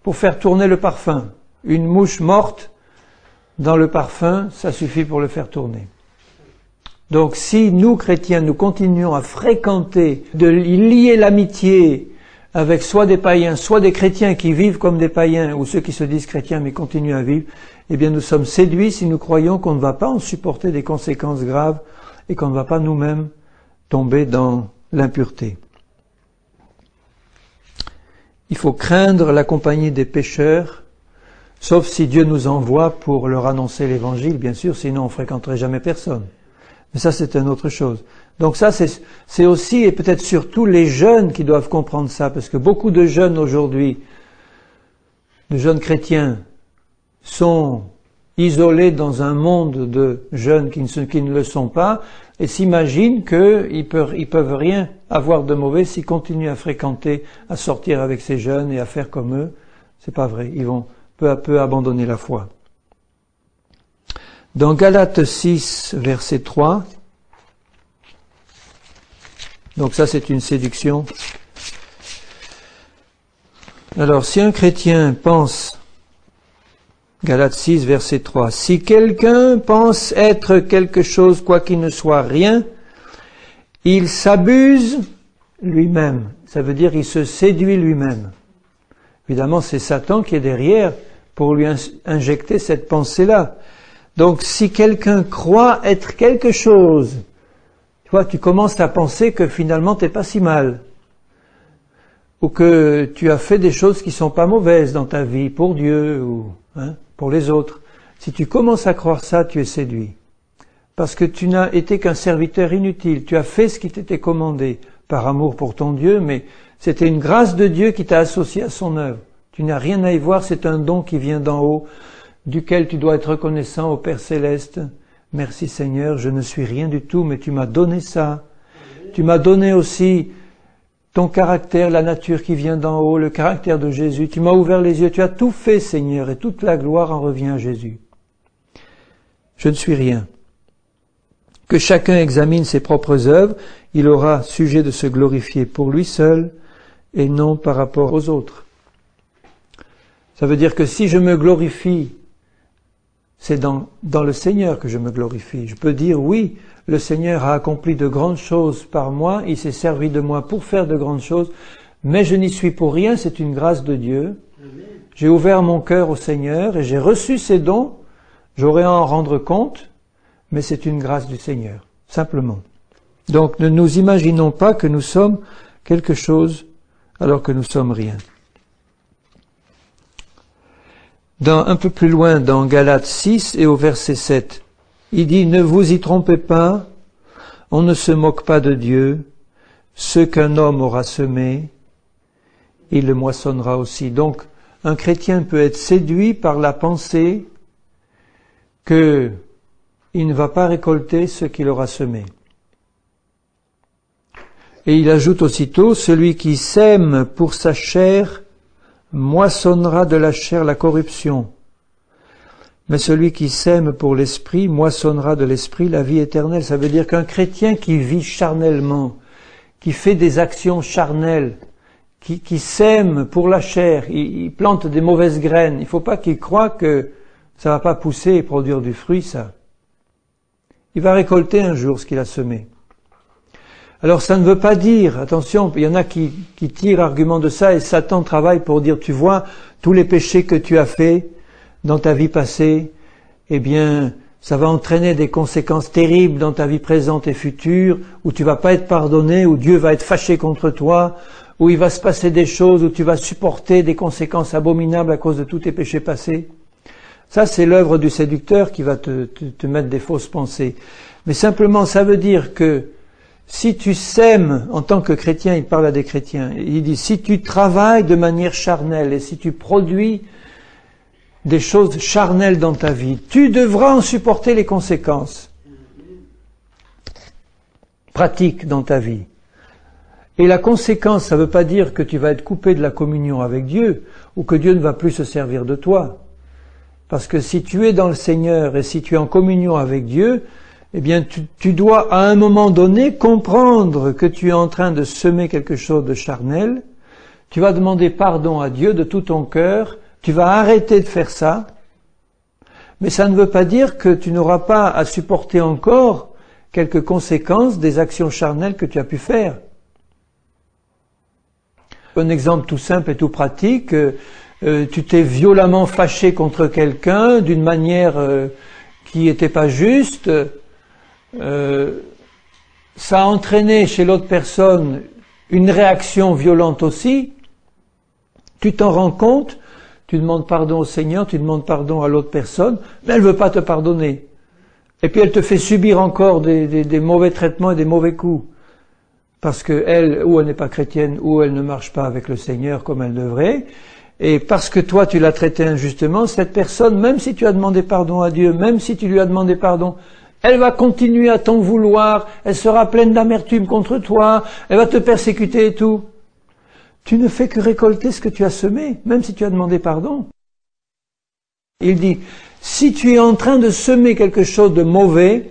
S1: pour faire tourner le parfum. Une mouche morte dans le parfum, ça suffit pour le faire tourner. Donc si nous, chrétiens, nous continuons à fréquenter, de lier l'amitié avec soit des païens, soit des chrétiens qui vivent comme des païens, ou ceux qui se disent chrétiens mais continuent à vivre, eh bien nous sommes séduits si nous croyons qu'on ne va pas en supporter des conséquences graves et qu'on ne va pas nous-mêmes tomber dans l'impureté. Il faut craindre la compagnie des pécheurs, sauf si Dieu nous envoie pour leur annoncer l'évangile, bien sûr, sinon on fréquenterait jamais personne. Mais ça, c'est une autre chose. Donc ça, c'est aussi et peut-être surtout les jeunes qui doivent comprendre ça, parce que beaucoup de jeunes aujourd'hui, de jeunes chrétiens, sont isolés dans un monde de jeunes qui ne le sont pas, et s'imaginent qu'ils peuvent rien avoir de mauvais s'ils continuent à fréquenter, à sortir avec ces jeunes et à faire comme eux. C'est pas vrai. Ils vont peu à peu abandonner la foi. Dans Galates 6, verset 3, donc ça c'est une séduction. Alors si un chrétien pense, Galates 6, verset 3, si quelqu'un pense être quelque chose, quoiqu'il ne soit rien, il s'abuse lui-même. Ça veut dire il se séduit lui-même. Évidemment, c'est Satan qui est derrière pour lui injecter cette pensée-là. Donc, si quelqu'un croit être quelque chose, tu vois, tu commences à penser que finalement t'es pas si mal, ou que tu as fait des choses qui sont pas mauvaises dans ta vie pour Dieu ou pour les autres. Si tu commences à croire ça, tu es séduit, parce que tu n'as été qu'un serviteur inutile. Tu as fait ce qui t'était commandé par amour pour ton Dieu, mais c'était une grâce de Dieu qui t'a associé à son œuvre. Tu n'as rien à y voir, c'est un don qui vient d'en haut, duquel tu dois être reconnaissant au Père Céleste. Merci Seigneur, je ne suis rien du tout, mais tu m'as donné ça. Tu m'as donné aussi ton caractère, la nature qui vient d'en haut, le caractère de Jésus. Tu m'as ouvert les yeux, tu as tout fait Seigneur, et toute la gloire en revient à Jésus. Je ne suis rien. Que chacun examine ses propres œuvres, il aura sujet de se glorifier pour lui seul, et non par rapport aux autres. Ça veut dire que si je me glorifie, c'est dans le Seigneur que je me glorifie. Je peux dire, oui, le Seigneur a accompli de grandes choses par moi, il s'est servi de moi pour faire de grandes choses, mais je n'y suis pour rien, c'est une grâce de Dieu. J'ai ouvert mon cœur au Seigneur et j'ai reçu ses dons, j'aurai à en rendre compte, mais c'est une grâce du Seigneur, simplement. Donc ne nous imaginons pas que nous sommes quelque chose alors que nous sommes rien. Un peu plus loin, dans Galates 6 et au verset 7, il dit « Ne vous y trompez pas, on ne se moque pas de Dieu, ce qu'un homme aura semé, il le moissonnera aussi. » Donc, un chrétien peut être séduit par la pensée qu'il ne va pas récolter ce qu'il aura semé. Et il ajoute aussitôt « Celui qui sème pour sa chair, moissonnera de la chair la corruption. Mais celui qui sème pour l'esprit, moissonnera de l'esprit la vie éternelle. » Ça veut dire qu'un chrétien qui vit charnellement, qui fait des actions charnelles, qui sème pour la chair, il plante des mauvaises graines, il ne faut pas qu'il croie que ça va pas pousser et produire du fruit, ça. Il va récolter un jour ce qu'il a semé. Alors ça ne veut pas dire, attention, il y en a qui tirent argument de ça et Satan travaille pour dire, tu vois, tous les péchés que tu as faits dans ta vie passée, eh bien, ça va entraîner des conséquences terribles dans ta vie présente et future, où tu vas pas être pardonné, où Dieu va être fâché contre toi, où il va se passer des choses, où tu vas supporter des conséquences abominables à cause de tous tes péchés passés. Ça, c'est l'œuvre du séducteur qui va te mettre des fausses pensées. Mais simplement, ça veut dire que si tu sèmes, en tant que chrétien, il parle à des chrétiens, il dit, si tu travailles de manière charnelle et si tu produis des choses charnelles dans ta vie, tu devras en supporter les conséquences pratiques dans ta vie. Et la conséquence, ça ne veut pas dire que tu vas être coupé de la communion avec Dieu ou que Dieu ne va plus se servir de toi. Parce que si tu es dans le Seigneur et si tu es en communion avec Dieu, eh bien tu dois à un moment donné comprendre que tu es en train de semer quelque chose de charnel. Tu vas demander pardon à Dieu de tout ton cœur. Tu vas arrêter de faire ça. Mais ça ne veut pas dire que tu n'auras pas à supporter encore quelques conséquences des actions charnelles que tu as pu faire. Un exemple tout simple et tout pratique, tu t'es violemment fâché contre quelqu'un d'une manière qui n'était pas juste, ça a entraîné chez l'autre personne une réaction violente aussi, tu t'en rends compte, tu demandes pardon au Seigneur, tu demandes pardon à l'autre personne, mais elle ne veut pas te pardonner. Et puis elle te fait subir encore des mauvais traitements et des mauvais coups. Parce que elle, ou elle n'est pas chrétienne, ou elle ne marche pas avec le Seigneur comme elle devrait. Et parce que toi, tu l'as traitée injustement, cette personne, même si tu as demandé pardon à Dieu, même si tu lui as demandé pardon, elle va continuer à t'en vouloir, elle sera pleine d'amertume contre toi, elle va te persécuter et tout. Tu ne fais que récolter ce que tu as semé, même si tu as demandé pardon. Il dit, si tu es en train de semer quelque chose de mauvais,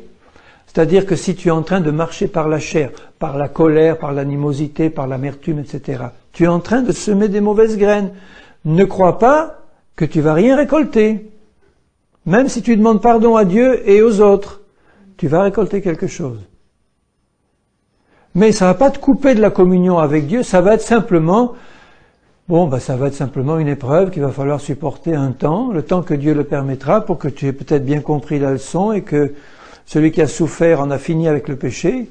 S1: c'est-à-dire que si tu es en train de marcher par la chair, par la colère, par l'animosité, par l'amertume, etc., tu es en train de semer des mauvaises graines. Ne crois pas que tu vas rien récolter. Même si tu demandes pardon à Dieu et aux autres, tu vas récolter quelque chose. Mais ça va pas te couper de la communion avec Dieu, ça va être simplement, ça va être simplement une épreuve qu'il va falloir supporter un temps, le temps que Dieu le permettra, pour que tu aies peut-être bien compris la leçon et que celui qui a souffert en a fini avec le péché.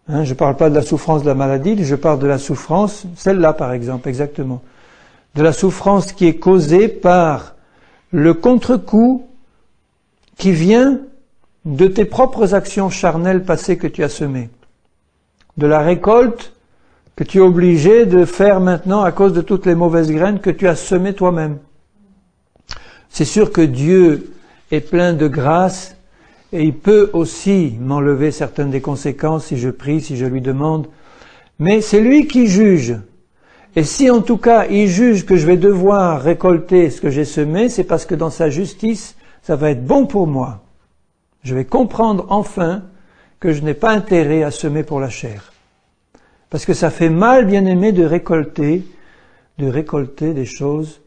S1: Je ne parle pas de la souffrance de la maladie, je parle de la souffrance, celle-là par exemple, exactement. De la souffrance qui est causée par le contre-coup qui vient de tes propres actions charnelles passées que tu as semées. De la récolte que tu es obligé de faire maintenant à cause de toutes les mauvaises graines que tu as semées toi-même. C'est sûr que Dieu est plein de grâce et il peut aussi m'enlever certaines des conséquences si je prie, si je lui demande. Mais c'est lui qui juge. Et si en tout cas il juge que je vais devoir récolter ce que j'ai semé, c'est parce que dans sa justice, ça va être bon pour moi. Je vais comprendre enfin que je n'ai pas intérêt à semer pour la chair. Parce que ça fait mal, bien-aimé, de récolter des choses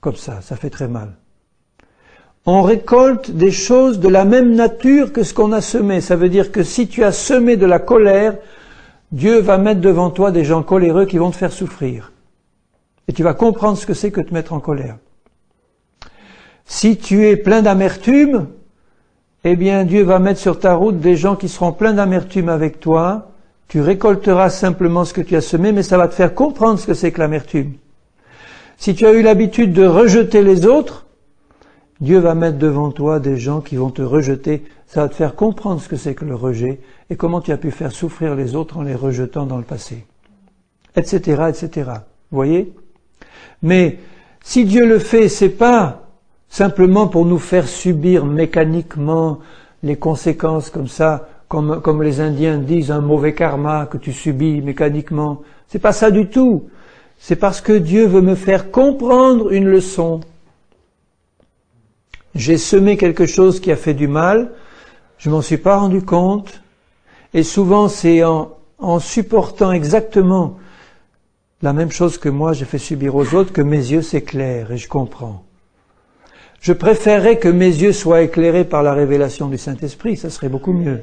S1: comme ça fait très mal. On récolte des choses de la même nature que ce qu'on a semé. Ça veut dire que si tu as semé de la colère, Dieu va mettre devant toi des gens coléreux qui vont te faire souffrir. Et tu vas comprendre ce que c'est que te mettre en colère. Si tu es plein d'amertume, eh bien Dieu va mettre sur ta route des gens qui seront pleins d'amertume avec toi. Tu récolteras simplement ce que tu as semé, mais ça va te faire comprendre ce que c'est que l'amertume. Si tu as eu l'habitude de rejeter les autres, Dieu va mettre devant toi des gens qui vont te rejeter. Ça va te faire comprendre ce que c'est que le rejet et comment tu as pu faire souffrir les autres en les rejetant dans le passé. Etc., etc. Vous voyez ? Mais si Dieu le fait, c'est pas simplement pour nous faire subir mécaniquement les conséquences comme ça, comme les Indiens disent, un mauvais karma que tu subis mécaniquement. C'est pas ça du tout. C'est parce que Dieu veut me faire comprendre une leçon. J'ai semé quelque chose qui a fait du mal, je m'en suis pas rendu compte, et souvent c'est en supportant exactement la même chose que moi j'ai fait subir aux autres que mes yeux s'éclairent et je comprends. Je préférerais que mes yeux soient éclairés par la révélation du Saint-Esprit, ça serait beaucoup mieux.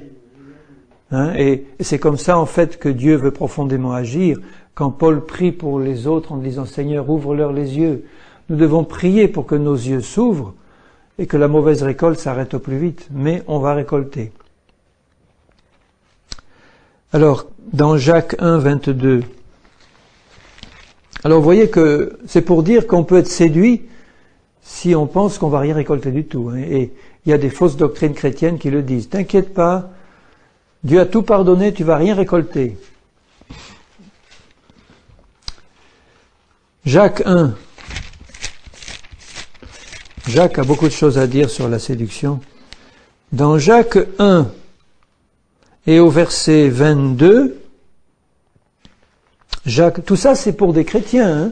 S1: Et c'est comme ça, en fait, que Dieu veut profondément agir. Quand Paul prie pour les autres en disant « Seigneur, ouvre-leur les yeux », nous devons prier pour que nos yeux s'ouvrent et que la mauvaise récolte s'arrête au plus vite. Mais on va récolter. Alors, dans Jacques 1, 22, alors vous voyez que c'est pour dire qu'on peut être séduit si on pense qu'on va rien récolter du tout. Et il y a des fausses doctrines chrétiennes qui le disent. T'inquiète pas, Dieu a tout pardonné, tu vas rien récolter. Jacques 1. Jacques a beaucoup de choses à dire sur la séduction. Dans Jacques 1 et au verset 22, Jacques, tout ça c'est pour des chrétiens.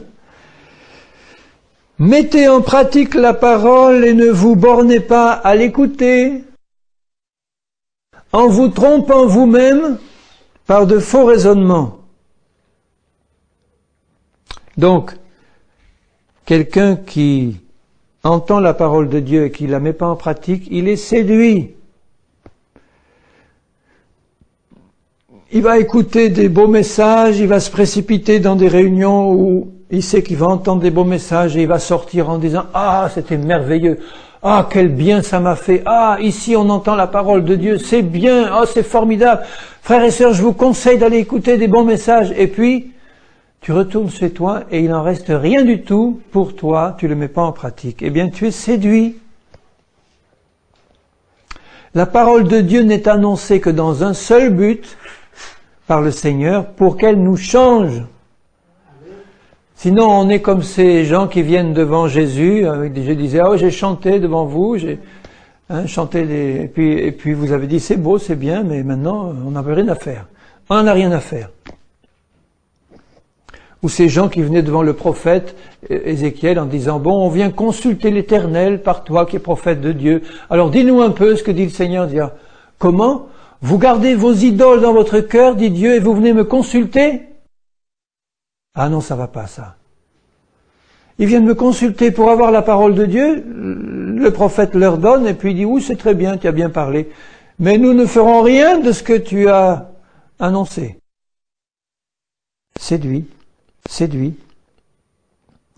S1: Mettez en pratique la parole et ne vous bornez pas à l'écouter, en vous trompant vous-même par de faux raisonnements. Donc, quelqu'un qui entend la parole de Dieu et qui ne la met pas en pratique, il est séduit. Il va écouter des beaux messages, il va se précipiter dans des réunions où il sait qu'il va entendre des beaux messages et il va sortir en disant « Ah, c'était merveilleux ! Ah, quel bien ça m'a fait ! Ah, ici on entend la parole de Dieu, c'est bien! Ah, c'est formidable! Frères et sœurs, je vous conseille d'aller écouter des bons messages. » Et puis, tu retournes chez toi et il n'en reste rien du tout pour toi, tu ne le mets pas en pratique. Eh bien, tu es séduit. La parole de Dieu n'est annoncée que dans un seul but, par le Seigneur, pour qu'elle nous change. Sinon, on est comme ces gens qui viennent devant Jésus. Je disais, ah, j'ai chanté devant vous, j'ai chanté et puis vous avez dit, c'est beau, c'est bien, mais maintenant, on n'avait rien à faire. On n'a rien à faire. Ou ces gens qui venaient devant le prophète Ézéchiel en disant, bon, on vient consulter l'Éternel par toi qui es prophète de Dieu. Alors, dis-nous un peu ce que dit le Seigneur. Dit, comment? Vous gardez vos idoles dans votre cœur, dit Dieu, et vous venez me consulter? Ah non, ça va pas, ça. Ils viennent me consulter pour avoir la parole de Dieu, le prophète leur donne, et puis il dit, oui, c'est très bien, tu as bien parlé, mais nous ne ferons rien de ce que tu as annoncé. Séduit, séduit.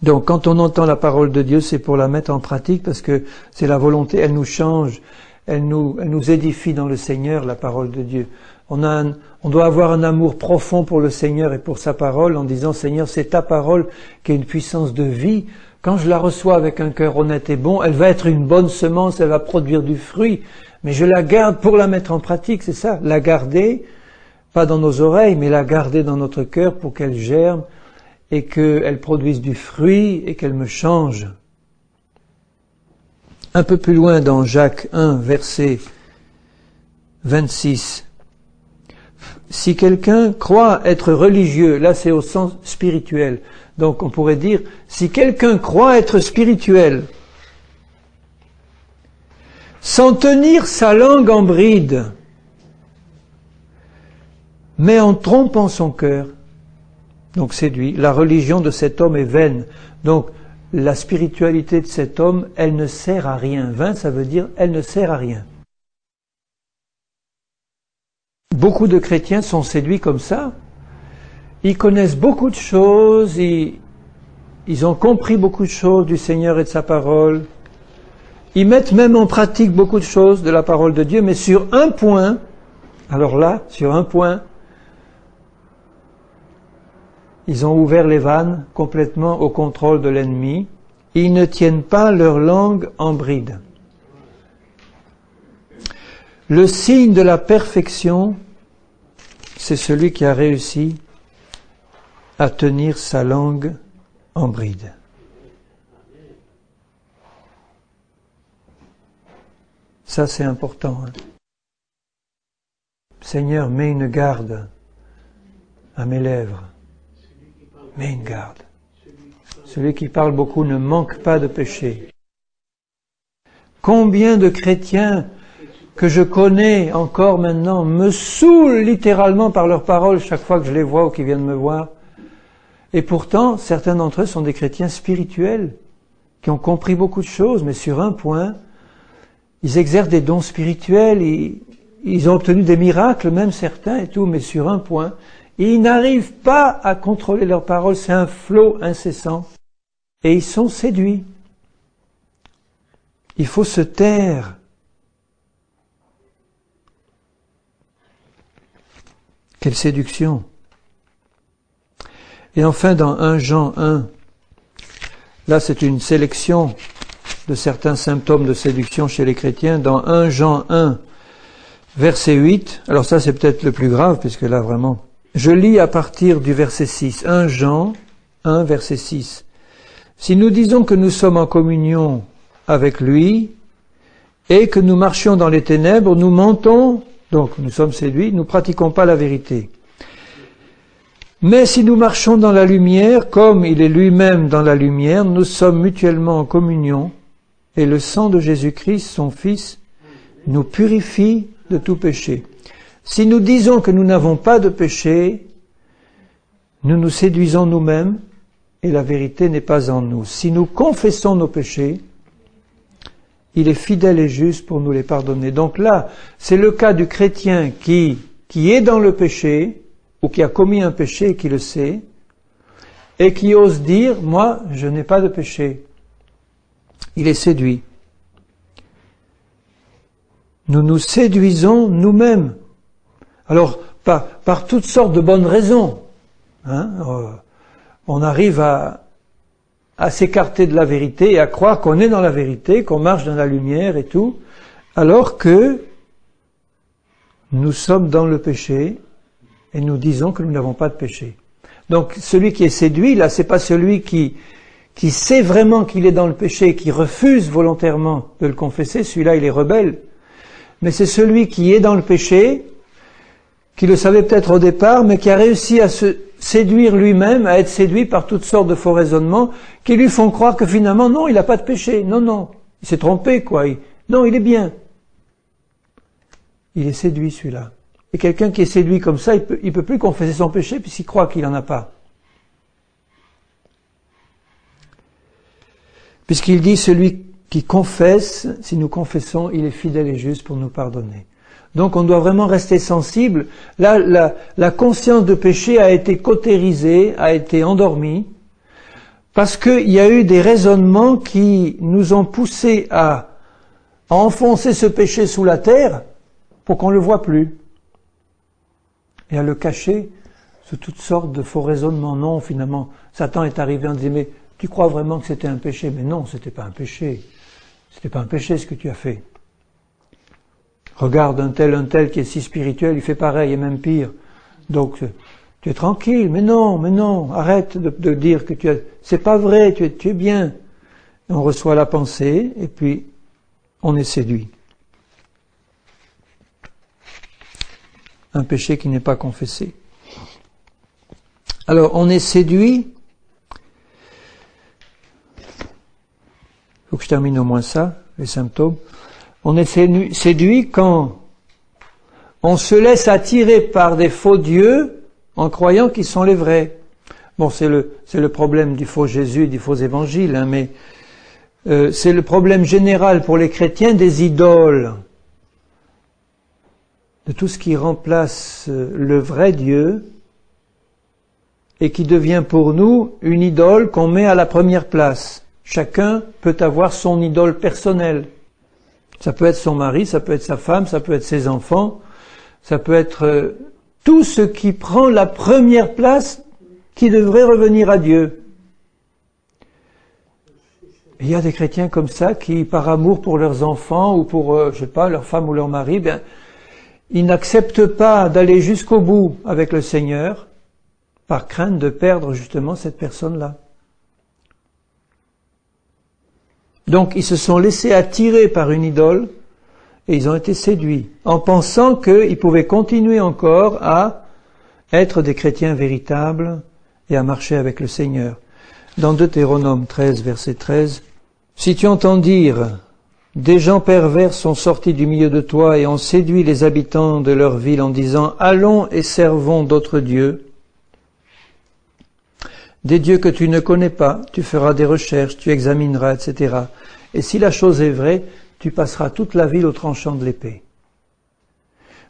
S1: Donc, quand on entend la parole de Dieu, c'est pour la mettre en pratique, parce que c'est la volonté, elle nous change, elle nous édifie dans le Seigneur, la parole de Dieu. On doit avoir un amour profond pour le Seigneur et pour sa parole en disant, Seigneur, c'est ta parole qui a une puissance de vie. Quand je la reçois avec un cœur honnête et bon, elle va être une bonne semence, elle va produire du fruit. Mais je la garde pour la mettre en pratique, c'est ça. La garder, pas dans nos oreilles, mais la garder dans notre cœur pour qu'elle germe et qu'elle produise du fruit et qu'elle me change. Un peu plus loin dans Jacques 1, verset 26. Si quelqu'un croit être religieux, là c'est au sens spirituel, donc on pourrait dire, si quelqu'un croit être spirituel, sans tenir sa langue en bride, mais en trompant son cœur, donc séduit, la religion de cet homme est vaine. Donc la spiritualité de cet homme, elle ne sert à rien. Vain, ça veut dire, elle ne sert à rien. Beaucoup de chrétiens sont séduits comme ça. Ils connaissent beaucoup de choses, ils ont compris beaucoup de choses du Seigneur et de sa parole. Ils mettent même en pratique beaucoup de choses de la parole de Dieu, mais sur un point, alors là, sur un point, ils ont ouvert les vannes complètement au contrôle de l'ennemi. Ils ne tiennent pas leur langue en bride. Le signe de la perfection, c'est celui qui a réussi à tenir sa langue en bride. Ça, c'est important. Seigneur, mets une garde à mes lèvres. Mets une garde. Celui qui parle beaucoup ne manque pas de péché. Combien de chrétiens que je connais encore maintenant me saoulent littéralement par leurs paroles chaque fois que je les vois ou qu'ils viennent me voir. Et pourtant, certains d'entre eux sont des chrétiens spirituels qui ont compris beaucoup de choses, mais sur un point, ils exercent des dons spirituels, ils ont obtenu des miracles, même certains et tout, mais sur un point, ils n'arrivent pas à contrôler leurs paroles, c'est un flot incessant, et ils sont séduits. Il faut se taire. Quelle séduction! Et enfin, dans 1 Jean 1, là c'est une sélection de certains symptômes de séduction chez les chrétiens. Dans 1 Jean 1, verset 8, alors ça c'est peut-être le plus grave, puisque là vraiment, je lis à partir du verset 6, 1 Jean 1, verset 6. Si nous disons que nous sommes en communion avec lui et que nous marchions dans les ténèbres, nous mentons, donc nous sommes séduits, nous pratiquons pas la vérité. Mais si nous marchons dans la lumière, comme il est lui-même dans la lumière, nous sommes mutuellement en communion, et le sang de Jésus-Christ, son Fils, nous purifie de tout péché. Si nous disons que nous n'avons pas de péché, nous nous séduisons nous-mêmes, et la vérité n'est pas en nous. Si nous confessons nos péchés, il est fidèle et juste pour nous les pardonner. Donc là, c'est le cas du chrétien qui est dans le péché, ou qui a commis un péché et qui le sait, et qui ose dire, moi, je n'ai pas de péché. Il est séduit. Nous nous séduisons nous-mêmes. Alors, par toutes sortes de bonnes raisons. On arrive à s'écarter de la vérité et à croire qu'on est dans la vérité, qu'on marche dans la lumière et tout, alors que nous sommes dans le péché et nous disons que nous n'avons pas de péché. Donc celui qui est séduit, là, c'est pas celui qui sait vraiment qu'il est dans le péché, qui refuse volontairement de le confesser, celui-là il est rebelle. Mais c'est celui qui est dans le péché, qui le savait peut-être au départ, mais qui a réussi à se séduire lui-même, à être séduit par toutes sortes de faux raisonnements, qui lui font croire que finalement, non, il n'a pas de péché. Non, il s'est trompé, quoi. Non, il est bien. Il est séduit, celui-là. Et quelqu'un qui est séduit comme ça, il peut plus confesser son péché puisqu'il croit qu'il n'en a pas. Puisqu'il dit, celui qui confesse, si nous confessons, il est fidèle et juste pour nous pardonner. Donc on doit vraiment rester sensible. Là, la conscience de péché a été cautérisée, a été endormie, parce qu'il y a eu des raisonnements qui nous ont poussés à enfoncer ce péché sous la terre pour qu'on ne le voit plus. Et à le cacher sous toutes sortes de faux raisonnements. Non, finalement, Satan est arrivé en disant, mais tu crois vraiment que c'était un péché? Mais non, c'était pas un péché. C'était pas un péché ce que tu as fait. Regarde un tel qui est si spirituel, il fait pareil et même pire. Donc, tu es tranquille. Mais non, arrête de dire que c'est pas vrai, tu es bien. Et on reçoit la pensée et puis on est séduit. Un péché qui n'est pas confessé. Alors, on est séduit. Il faut que je termine au moins ça, les symptômes. On est séduit quand on se laisse attirer par des faux dieux en croyant qu'ils sont les vrais. Bon, c'est le problème du faux Jésus et du faux évangile, mais c'est le problème général pour les chrétiens des idoles. De tout ce qui remplace le vrai Dieu et qui devient pour nous une idole qu'on met à la première place. Chacun peut avoir son idole personnelle. Ça peut être son mari, ça peut être sa femme, ça peut être ses enfants, ça peut être tout ce qui prend la première place qui devrait revenir à Dieu. Et il y a des chrétiens comme ça qui, par amour pour leurs enfants ou pour, leur femme ou leur mari, ils n'acceptent pas d'aller jusqu'au bout avec le Seigneur par crainte de perdre justement cette personne-là. Donc ils se sont laissés attirer par une idole et ils ont été séduits en pensant qu'ils pouvaient continuer encore à être des chrétiens véritables et à marcher avec le Seigneur. Dans Deutéronome 13, verset 13, « Si tu entends dire, des gens pervers sont sortis du milieu de toi et ont séduit les habitants de leur ville en disant, allons et servons d'autres dieux, des dieux que tu ne connais pas, tu feras des recherches, tu examineras, etc. Et si la chose est vraie, tu passeras toute la ville au tranchant de l'épée. »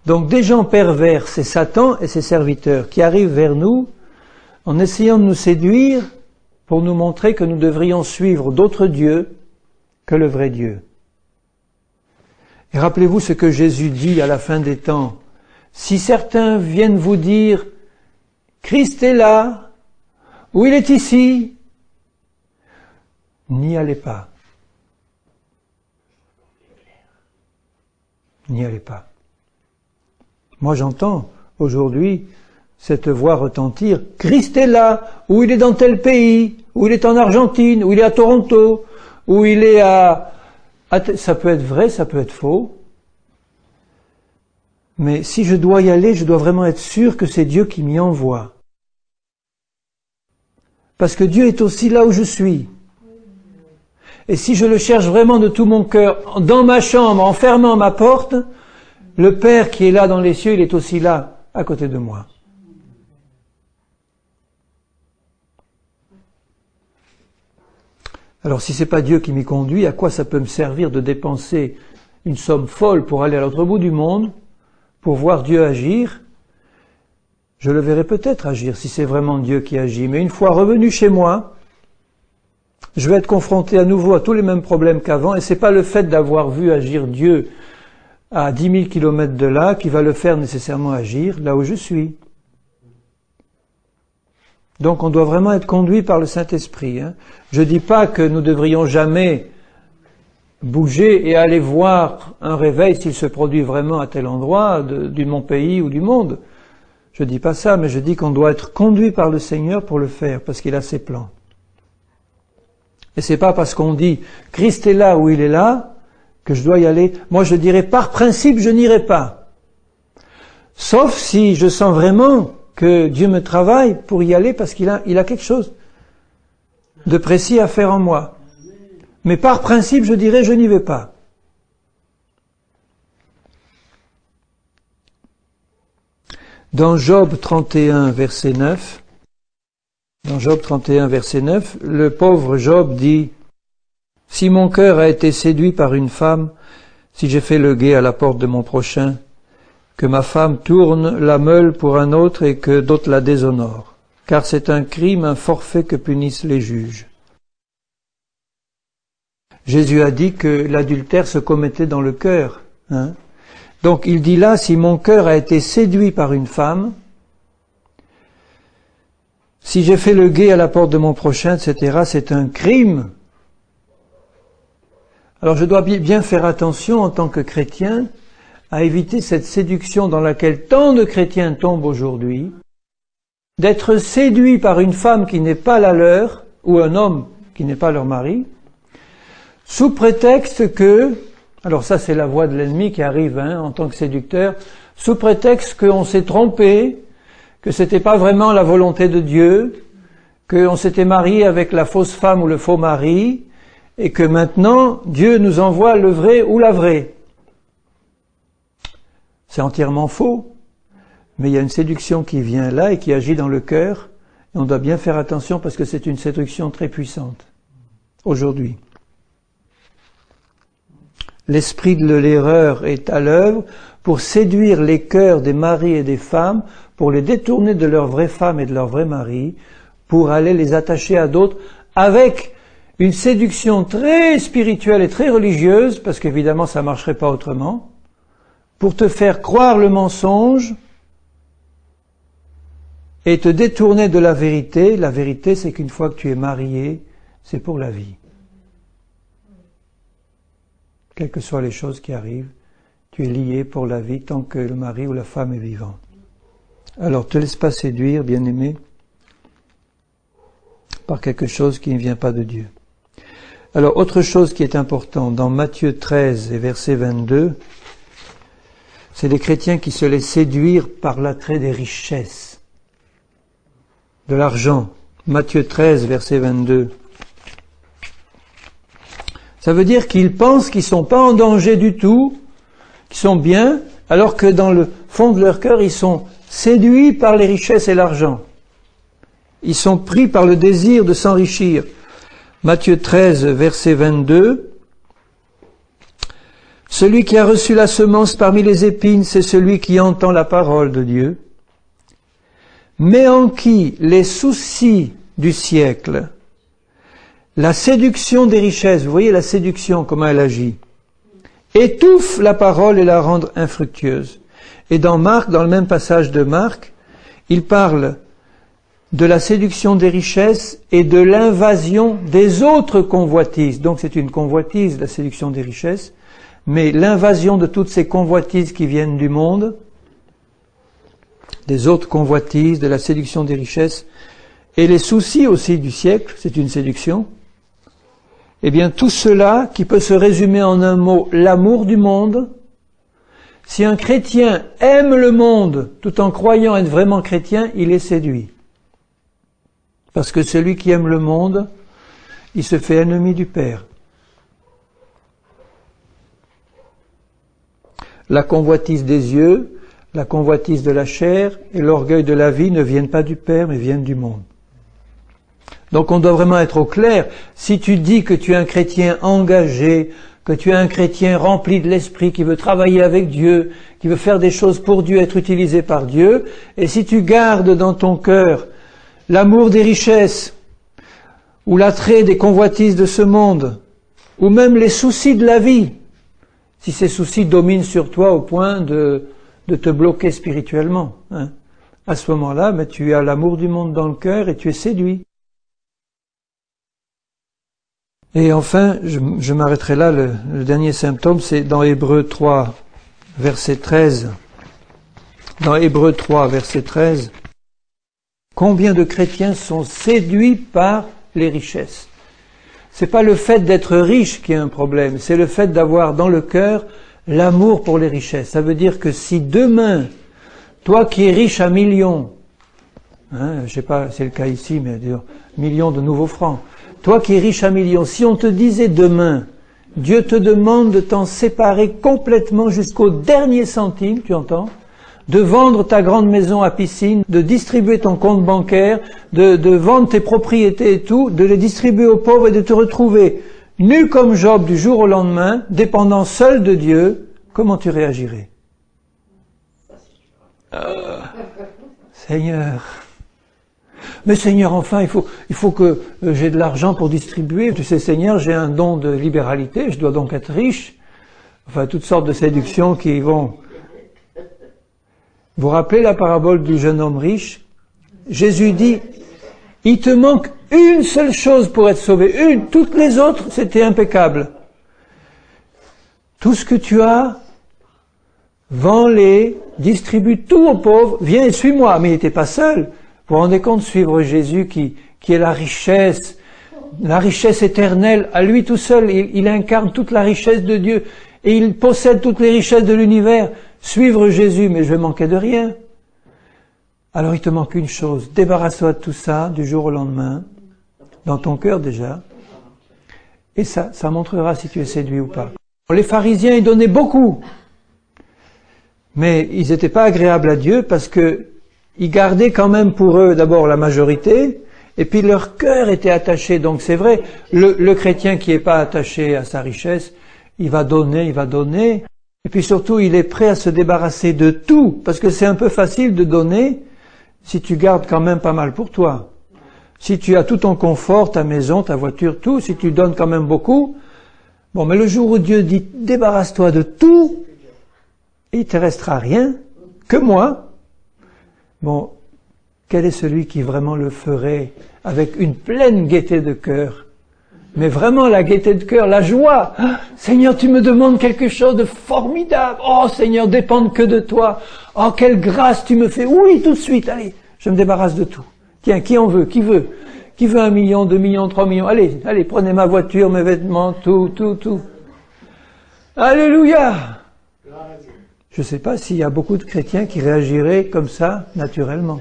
S1: Donc des gens pervers, c'est Satan et ses serviteurs qui arrivent vers nous en essayant de nous séduire pour nous montrer que nous devrions suivre d'autres dieux que le vrai Dieu. Et rappelez-vous ce que Jésus dit à la fin des temps. Si certains viennent vous dire « Christ est là » ou « Il est ici », n'y allez pas. N'y allez pas. Moi j'entends aujourd'hui cette voix retentir « Christ est là » ou « Il est dans tel pays » ou « Il est en Argentine » ou « Il est à Toronto » ou « Il est à... » Ça peut être vrai, ça peut être faux. Mais si je dois y aller, je dois vraiment être sûr que c'est Dieu qui m'y envoie. Parce que Dieu est aussi là où je suis. Et si je le cherche vraiment de tout mon cœur, dans ma chambre, en fermant ma porte, le Père qui est là dans les cieux, il est aussi là, à côté de moi. Alors si c'est pas Dieu qui m'y conduit, à quoi ça peut me servir de dépenser une somme folle pour aller à l'autre bout du monde, pour voir Dieu agir? Je le verrai peut-être agir si c'est vraiment Dieu qui agit, mais une fois revenu chez moi, je vais être confronté à nouveau à tous les mêmes problèmes qu'avant, et c'est pas le fait d'avoir vu agir Dieu à 10 000 kilomètres de là qui va le faire nécessairement agir là où je suis. Donc on doit vraiment être conduit par le Saint-Esprit. Je dis pas que nous devrions jamais bouger et aller voir un réveil s'il se produit vraiment à tel endroit de mon pays ou du monde. Je dis pas ça, mais je dis qu'on doit être conduit par le Seigneur pour le faire, parce qu'il a ses plans. Et c'est pas parce qu'on dit Christ est là ou il est là que je dois y aller. Moi je dirais par principe je n'irai pas. Sauf si je sens vraiment que Dieu me travaille pour y aller parce qu'il a quelque chose de précis à faire en moi. Mais par principe je dirais je n'y vais pas. Dans Job 31 verset 9, le pauvre Job dit « Si mon cœur a été séduit par une femme, si j'ai fait le guet à la porte de mon prochain, que ma femme tourne la meule pour un autre et que d'autres la déshonorent, car c'est un crime, un forfait que punissent les juges. » Jésus a dit que l'adultère se commettait dans le cœur. Donc il dit là, si mon cœur a été séduit par une femme, si j'ai fait le guet à la porte de mon prochain, etc., c'est un crime. Alors je dois bien faire attention en tant que chrétien à éviter cette séduction dans laquelle tant de chrétiens tombent aujourd'hui, d'être séduits par une femme qui n'est pas la leur, ou un homme qui n'est pas leur mari, sous prétexte que, alors ça c'est la voix de l'ennemi qui arrive en tant que séducteur, sous prétexte qu'on s'est trompé, que c'était pas vraiment la volonté de Dieu, qu'on s'était marié avec la fausse femme ou le faux mari, et que maintenant Dieu nous envoie le vrai ou la vraie. C'est entièrement faux, mais il y a une séduction qui vient là et qui agit dans le cœur, et on doit bien faire attention parce que c'est une séduction très puissante, aujourd'hui. L'esprit de l'erreur est à l'œuvre pour séduire les cœurs des maris et des femmes, pour les détourner de leur vraie femme et de leur vrai mari, pour aller les attacher à d'autres, avec une séduction très spirituelle et très religieuse, parce qu'évidemment ça ne marcherait pas autrement, pour te faire croire le mensonge et te détourner de la vérité. La vérité, c'est qu'une fois que tu es marié, c'est pour la vie. Quelles que soient les choses qui arrivent, tu es lié pour la vie tant que le mari ou la femme est vivant. Alors, te laisse pas séduire, bien-aimé, par quelque chose qui ne vient pas de Dieu. Alors, autre chose qui est important, dans Matthieu 13 et verset 22, c'est les chrétiens qui se laissent séduire par l'attrait des richesses, de l'argent. Matthieu 13, verset 22. Ça veut dire qu'ils pensent qu'ils sont pas en danger du tout, qu'ils sont bien, alors que dans le fond de leur cœur, ils sont séduits par les richesses et l'argent. Ils sont pris par le désir de s'enrichir. Matthieu 13, verset 22. Celui qui a reçu la semence parmi les épines, c'est celui qui entend la parole de Dieu, mais en qui les soucis du siècle, la séduction des richesses, vous voyez la séduction, comment elle agit, étouffe la parole et la rend infructueuse. Et dans Marc, dans le même passage de Marc, il parle de la séduction des richesses et de l'invasion des autres convoitises. Donc c'est une convoitise, la séduction des richesses, mais l'invasion de toutes ces convoitises qui viennent du monde, des autres convoitises, de la séduction des richesses, et les soucis aussi du siècle, c'est une séduction, eh bien tout cela qui peut se résumer en un mot, l'amour du monde. Si un chrétien aime le monde tout en croyant être vraiment chrétien, il est séduit. Parce que celui qui aime le monde, il se fait ennemi du Père. La convoitise des yeux, la convoitise de la chair et l'orgueil de la vie ne viennent pas du Père, mais viennent du monde. Donc on doit vraiment être au clair. Si tu dis que tu es un chrétien engagé, que tu es un chrétien rempli de l'esprit, qui veut travailler avec Dieu, qui veut faire des choses pour Dieu, être utilisé par Dieu, et si tu gardes dans ton cœur l'amour des richesses, ou l'attrait des convoitises de ce monde, ou même les soucis de la vie, si ces soucis dominent sur toi au point de te bloquer spirituellement, hein, à ce moment-là, mais tu as l'amour du monde dans le cœur et tu es séduit. Et enfin, je m'arrêterai là, le dernier symptôme, c'est dans Hébreux 3, verset 13. Dans Hébreux 3, verset 13, combien de chrétiens sont séduits par les richesses? C'est pas le fait d'être riche qui est un problème, c'est le fait d'avoir dans le cœur l'amour pour les richesses. Ça veut dire que si demain, toi qui es riche à millions, hein, je sais pas, c'est le cas ici, mais dire millions de nouveaux francs, toi qui es riche à millions, si on te disait demain, Dieu te demande de t'en séparer complètement jusqu'au dernier centime, tu entends, de vendre ta grande maison à piscine, de distribuer ton compte bancaire, de vendre tes propriétés et tout, de les distribuer aux pauvres et de te retrouver nu comme Job du jour au lendemain, dépendant seul de Dieu, comment tu réagirais? Seigneur. Mais Seigneur, enfin, il faut que j'ai de l'argent pour distribuer. Tu sais, Seigneur, j'ai un don de libéralité, je dois donc être riche. Enfin, toutes sortes de séductions qui vont... Vous vous rappelez la parabole du jeune homme riche? Jésus dit, il te manque une seule chose pour être sauvé. Une. Toutes les autres, c'était impeccable. Tout ce que tu as, vends-les, distribue tout aux pauvres, viens et suis-moi. Mais il n'était pas seul. Vous vous rendez compte, suivre Jésus qui est la richesse éternelle, à lui tout seul, il incarne toute la richesse de Dieu et il possède toutes les richesses de l'univers. Suivre Jésus, mais je vais manquer de rien. Alors il te manque une chose, débarrasse-toi de tout ça du jour au lendemain, dans ton cœur déjà, et ça montrera si tu es séduit ou pas. Les pharisiens, ils donnaient beaucoup, mais ils n'étaient pas agréables à Dieu parce que ils gardaient quand même pour eux d'abord la majorité, et puis leur cœur était attaché. Donc c'est vrai, le chrétien qui n'est pas attaché à sa richesse, il va donner, et puis surtout il est prêt à se débarrasser de tout, parce que c'est un peu facile de donner si tu gardes quand même pas mal pour toi. Si tu as tout ton confort, ta maison, ta voiture, tout, si tu donnes quand même beaucoup, bon, mais le jour où Dieu dit débarrasse-toi de tout, il te restera rien que moi. Bon, quel est celui qui vraiment le ferait avec une pleine gaieté de cœur? Mais vraiment la gaieté de cœur, la joie. Ah, Seigneur, tu me demandes quelque chose de formidable. Oh Seigneur, dépende que de toi. Oh, quelle grâce tu me fais. Oui, tout de suite, allez, je me débarrasse de tout. Tiens, qui en veut? Qui veut? Qui veut 1 million, 2 millions, 3 millions? Allez, prenez ma voiture, mes vêtements, tout. Alléluia! Je ne sais pas s'il y a beaucoup de chrétiens qui réagiraient comme ça, naturellement.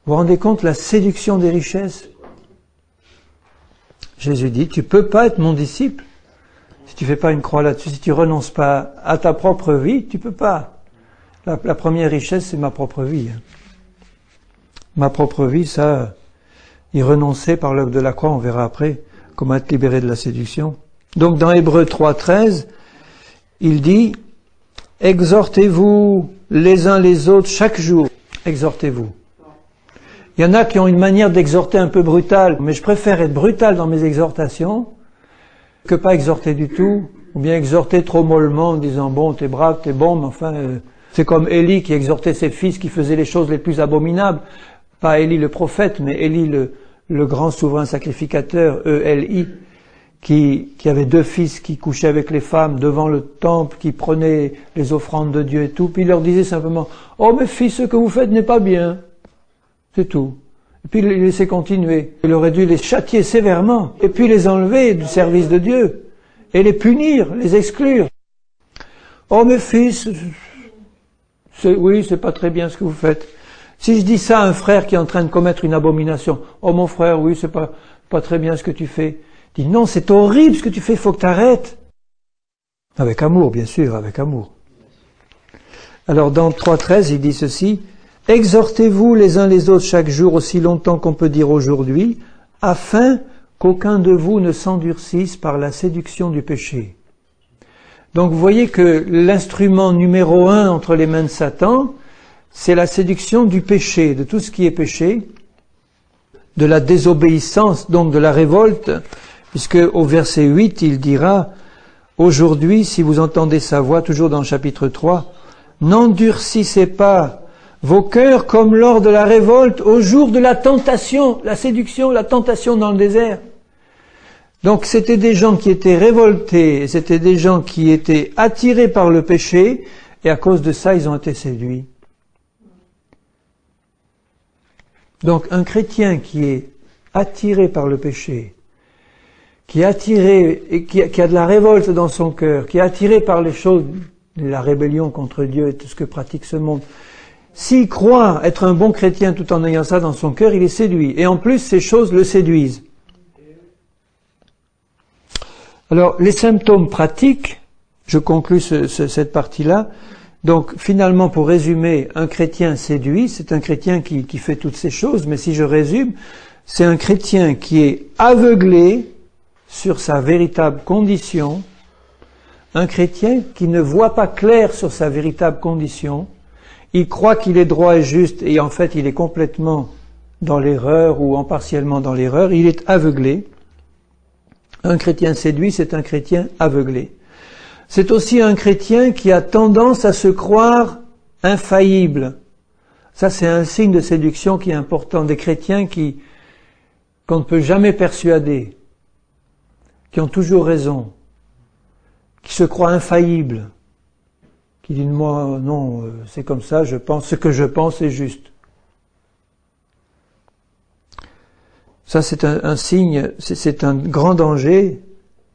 S1: Vous vous rendez compte la séduction des richesses? Jésus dit, tu peux pas être mon disciple si tu fais pas une croix là-dessus, si tu renonces pas à ta propre vie, tu peux pas. La première richesse, c'est ma propre vie. Ma propre vie, ça, y renoncer par l'œuvre de la croix, on verra après comment être libéré de la séduction. Donc dans Hébreux 3, 13, il dit « Exhortez-vous les uns les autres chaque jour. » Exhortez-vous. Il y en a qui ont une manière d'exhorter un peu brutale, mais je préfère être brutal dans mes exhortations que pas exhorter du tout, ou bien exhorter trop mollement en disant « Bon, t'es brave, t'es bon, mais enfin... C'est comme Élie qui exhortait ses fils qui faisaient les choses les plus abominables. Pas Élie le prophète, mais Élie le grand souverain sacrificateur, E-L-I, qui avait 2 fils qui couchaient avec les femmes devant le temple, qui prenaient les offrandes de Dieu et tout. Puis il leur disait simplement « Oh mes fils, ce que vous faites n'est pas bien. » C'est tout. Et puis il les laissait continuer. Il aurait dû les châtier sévèrement, et puis les enlever du service de Dieu, et les punir, les exclure. « Oh mes fils... » Oui, c'est pas très bien ce que vous faites. Si je dis ça à un frère qui est en train de commettre une abomination, « Oh mon frère, oui, c'est pas très bien ce que tu fais. » Il dit « Non, c'est horrible ce que tu fais, il faut que tu arrêtes. » Avec amour, bien sûr, avec amour. Alors dans 3.13, il dit ceci, « Exhortez-vous les uns les autres chaque jour aussi longtemps qu'on peut dire aujourd'hui, afin qu'aucun de vous ne s'endurcisse par la séduction du péché. » Donc vous voyez que l'instrument numéro 1 entre les mains de Satan, c'est la séduction du péché, de tout ce qui est péché, de la désobéissance, donc de la révolte, puisque au verset 8, il dira « Aujourd'hui, si vous entendez sa voix », toujours dans le chapitre 3, « N'endurcissez pas vos cœurs comme lors de la révolte au jour de la tentation, la séduction, la tentation dans le désert. » Donc c'était des gens qui étaient révoltés, c'était des gens qui étaient attirés par le péché, et à cause de ça, ils ont été séduits. Donc un chrétien qui est attiré par le péché, qui est attiré, et qui a de la révolte dans son cœur, qui est attiré par les choses, la rébellion contre Dieu et tout ce que pratique ce monde, s'il croit être un bon chrétien tout en ayant ça dans son cœur, il est séduit. Et en plus, ces choses le séduisent. Alors, les symptômes pratiques, je conclus cette partie-là. Donc, finalement, pour résumer, un chrétien séduit, c'est un chrétien qui fait toutes ces choses, mais si je résume, c'est un chrétien qui est aveuglé sur sa véritable condition, un chrétien qui ne voit pas clair sur sa véritable condition, il croit qu'il est droit et juste, et en fait, il est complètement dans l'erreur ou en partiellement dans l'erreur, il est aveuglé. Un chrétien séduit, c'est un chrétien aveuglé. C'est aussi un chrétien qui a tendance à se croire infaillible. Ça, c'est un signe de séduction qui est important. Des chrétiens qu'on ne peut jamais persuader, qui ont toujours raison, qui se croient infaillibles, qui disent « moi, non, c'est comme ça, je pense, ce que je pense est juste ». Ça, c'est un signe, c'est un grand danger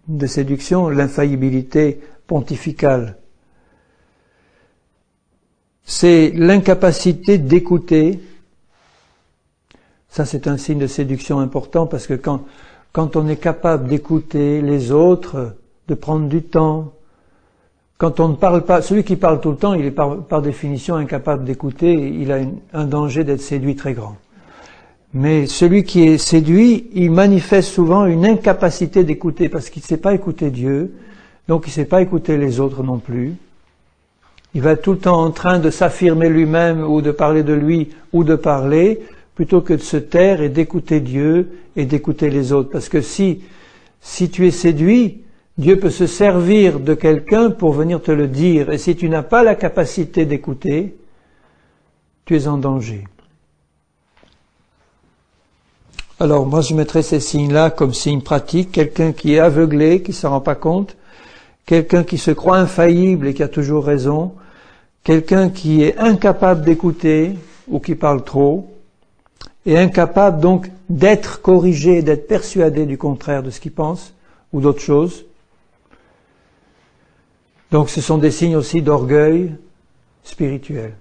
S1: de séduction, l'infaillibilité pontificale. C'est l'incapacité d'écouter. Ça, c'est un signe de séduction important parce que quand on est capable d'écouter les autres, de prendre du temps, quand on ne parle pas, celui qui parle tout le temps, il est par définition incapable d'écouter, il a un danger d'être séduit très grand. Mais celui qui est séduit, il manifeste souvent une incapacité d'écouter parce qu'il ne sait pas écouter Dieu, donc il ne sait pas écouter les autres non plus. Il va être tout le temps en train de s'affirmer lui-même ou de parler de lui ou de parler, plutôt que de se taire et d'écouter Dieu et d'écouter les autres. Parce que si tu es séduit, Dieu peut se servir de quelqu'un pour venir te le dire. Et si tu n'as pas la capacité d'écouter, tu es en danger. Alors moi je mettrais ces signes-là comme signes pratiques. Quelqu'un qui est aveuglé, qui ne s'en rend pas compte. Quelqu'un qui se croit infaillible et qui a toujours raison. Quelqu'un qui est incapable d'écouter ou qui parle trop. Et incapable donc d'être corrigé, d'être persuadé du contraire de ce qu'il pense ou d'autre chose. Donc ce sont des signes aussi d'orgueil spirituel.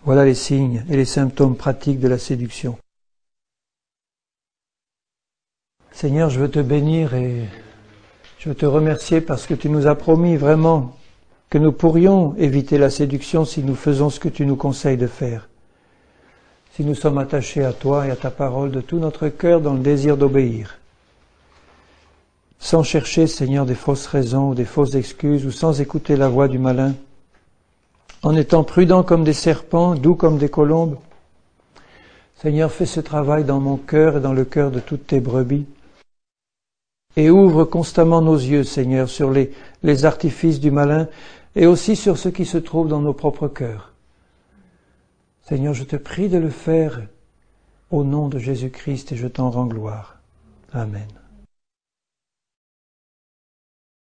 S1: Voilà les signes et les symptômes pratiques de la séduction. Seigneur, je veux te bénir et je veux te remercier parce que tu nous as promis vraiment que nous pourrions éviter la séduction si nous faisons ce que tu nous conseilles de faire. Si nous sommes attachés à toi et à ta parole de tout notre cœur dans le désir d'obéir. sans chercher, Seigneur, des fausses raisons ou des fausses excuses, ou sans écouter la voix du malin, en étant prudents comme des serpents, doux comme des colombes. Seigneur, fais ce travail dans mon cœur et dans le cœur de toutes tes brebis, et ouvre constamment nos yeux, Seigneur, sur les artifices du malin, et aussi sur ce qui se trouve dans nos propres cœurs. Seigneur, je te prie de le faire au nom de Jésus-Christ, et je t'en rends gloire. Amen.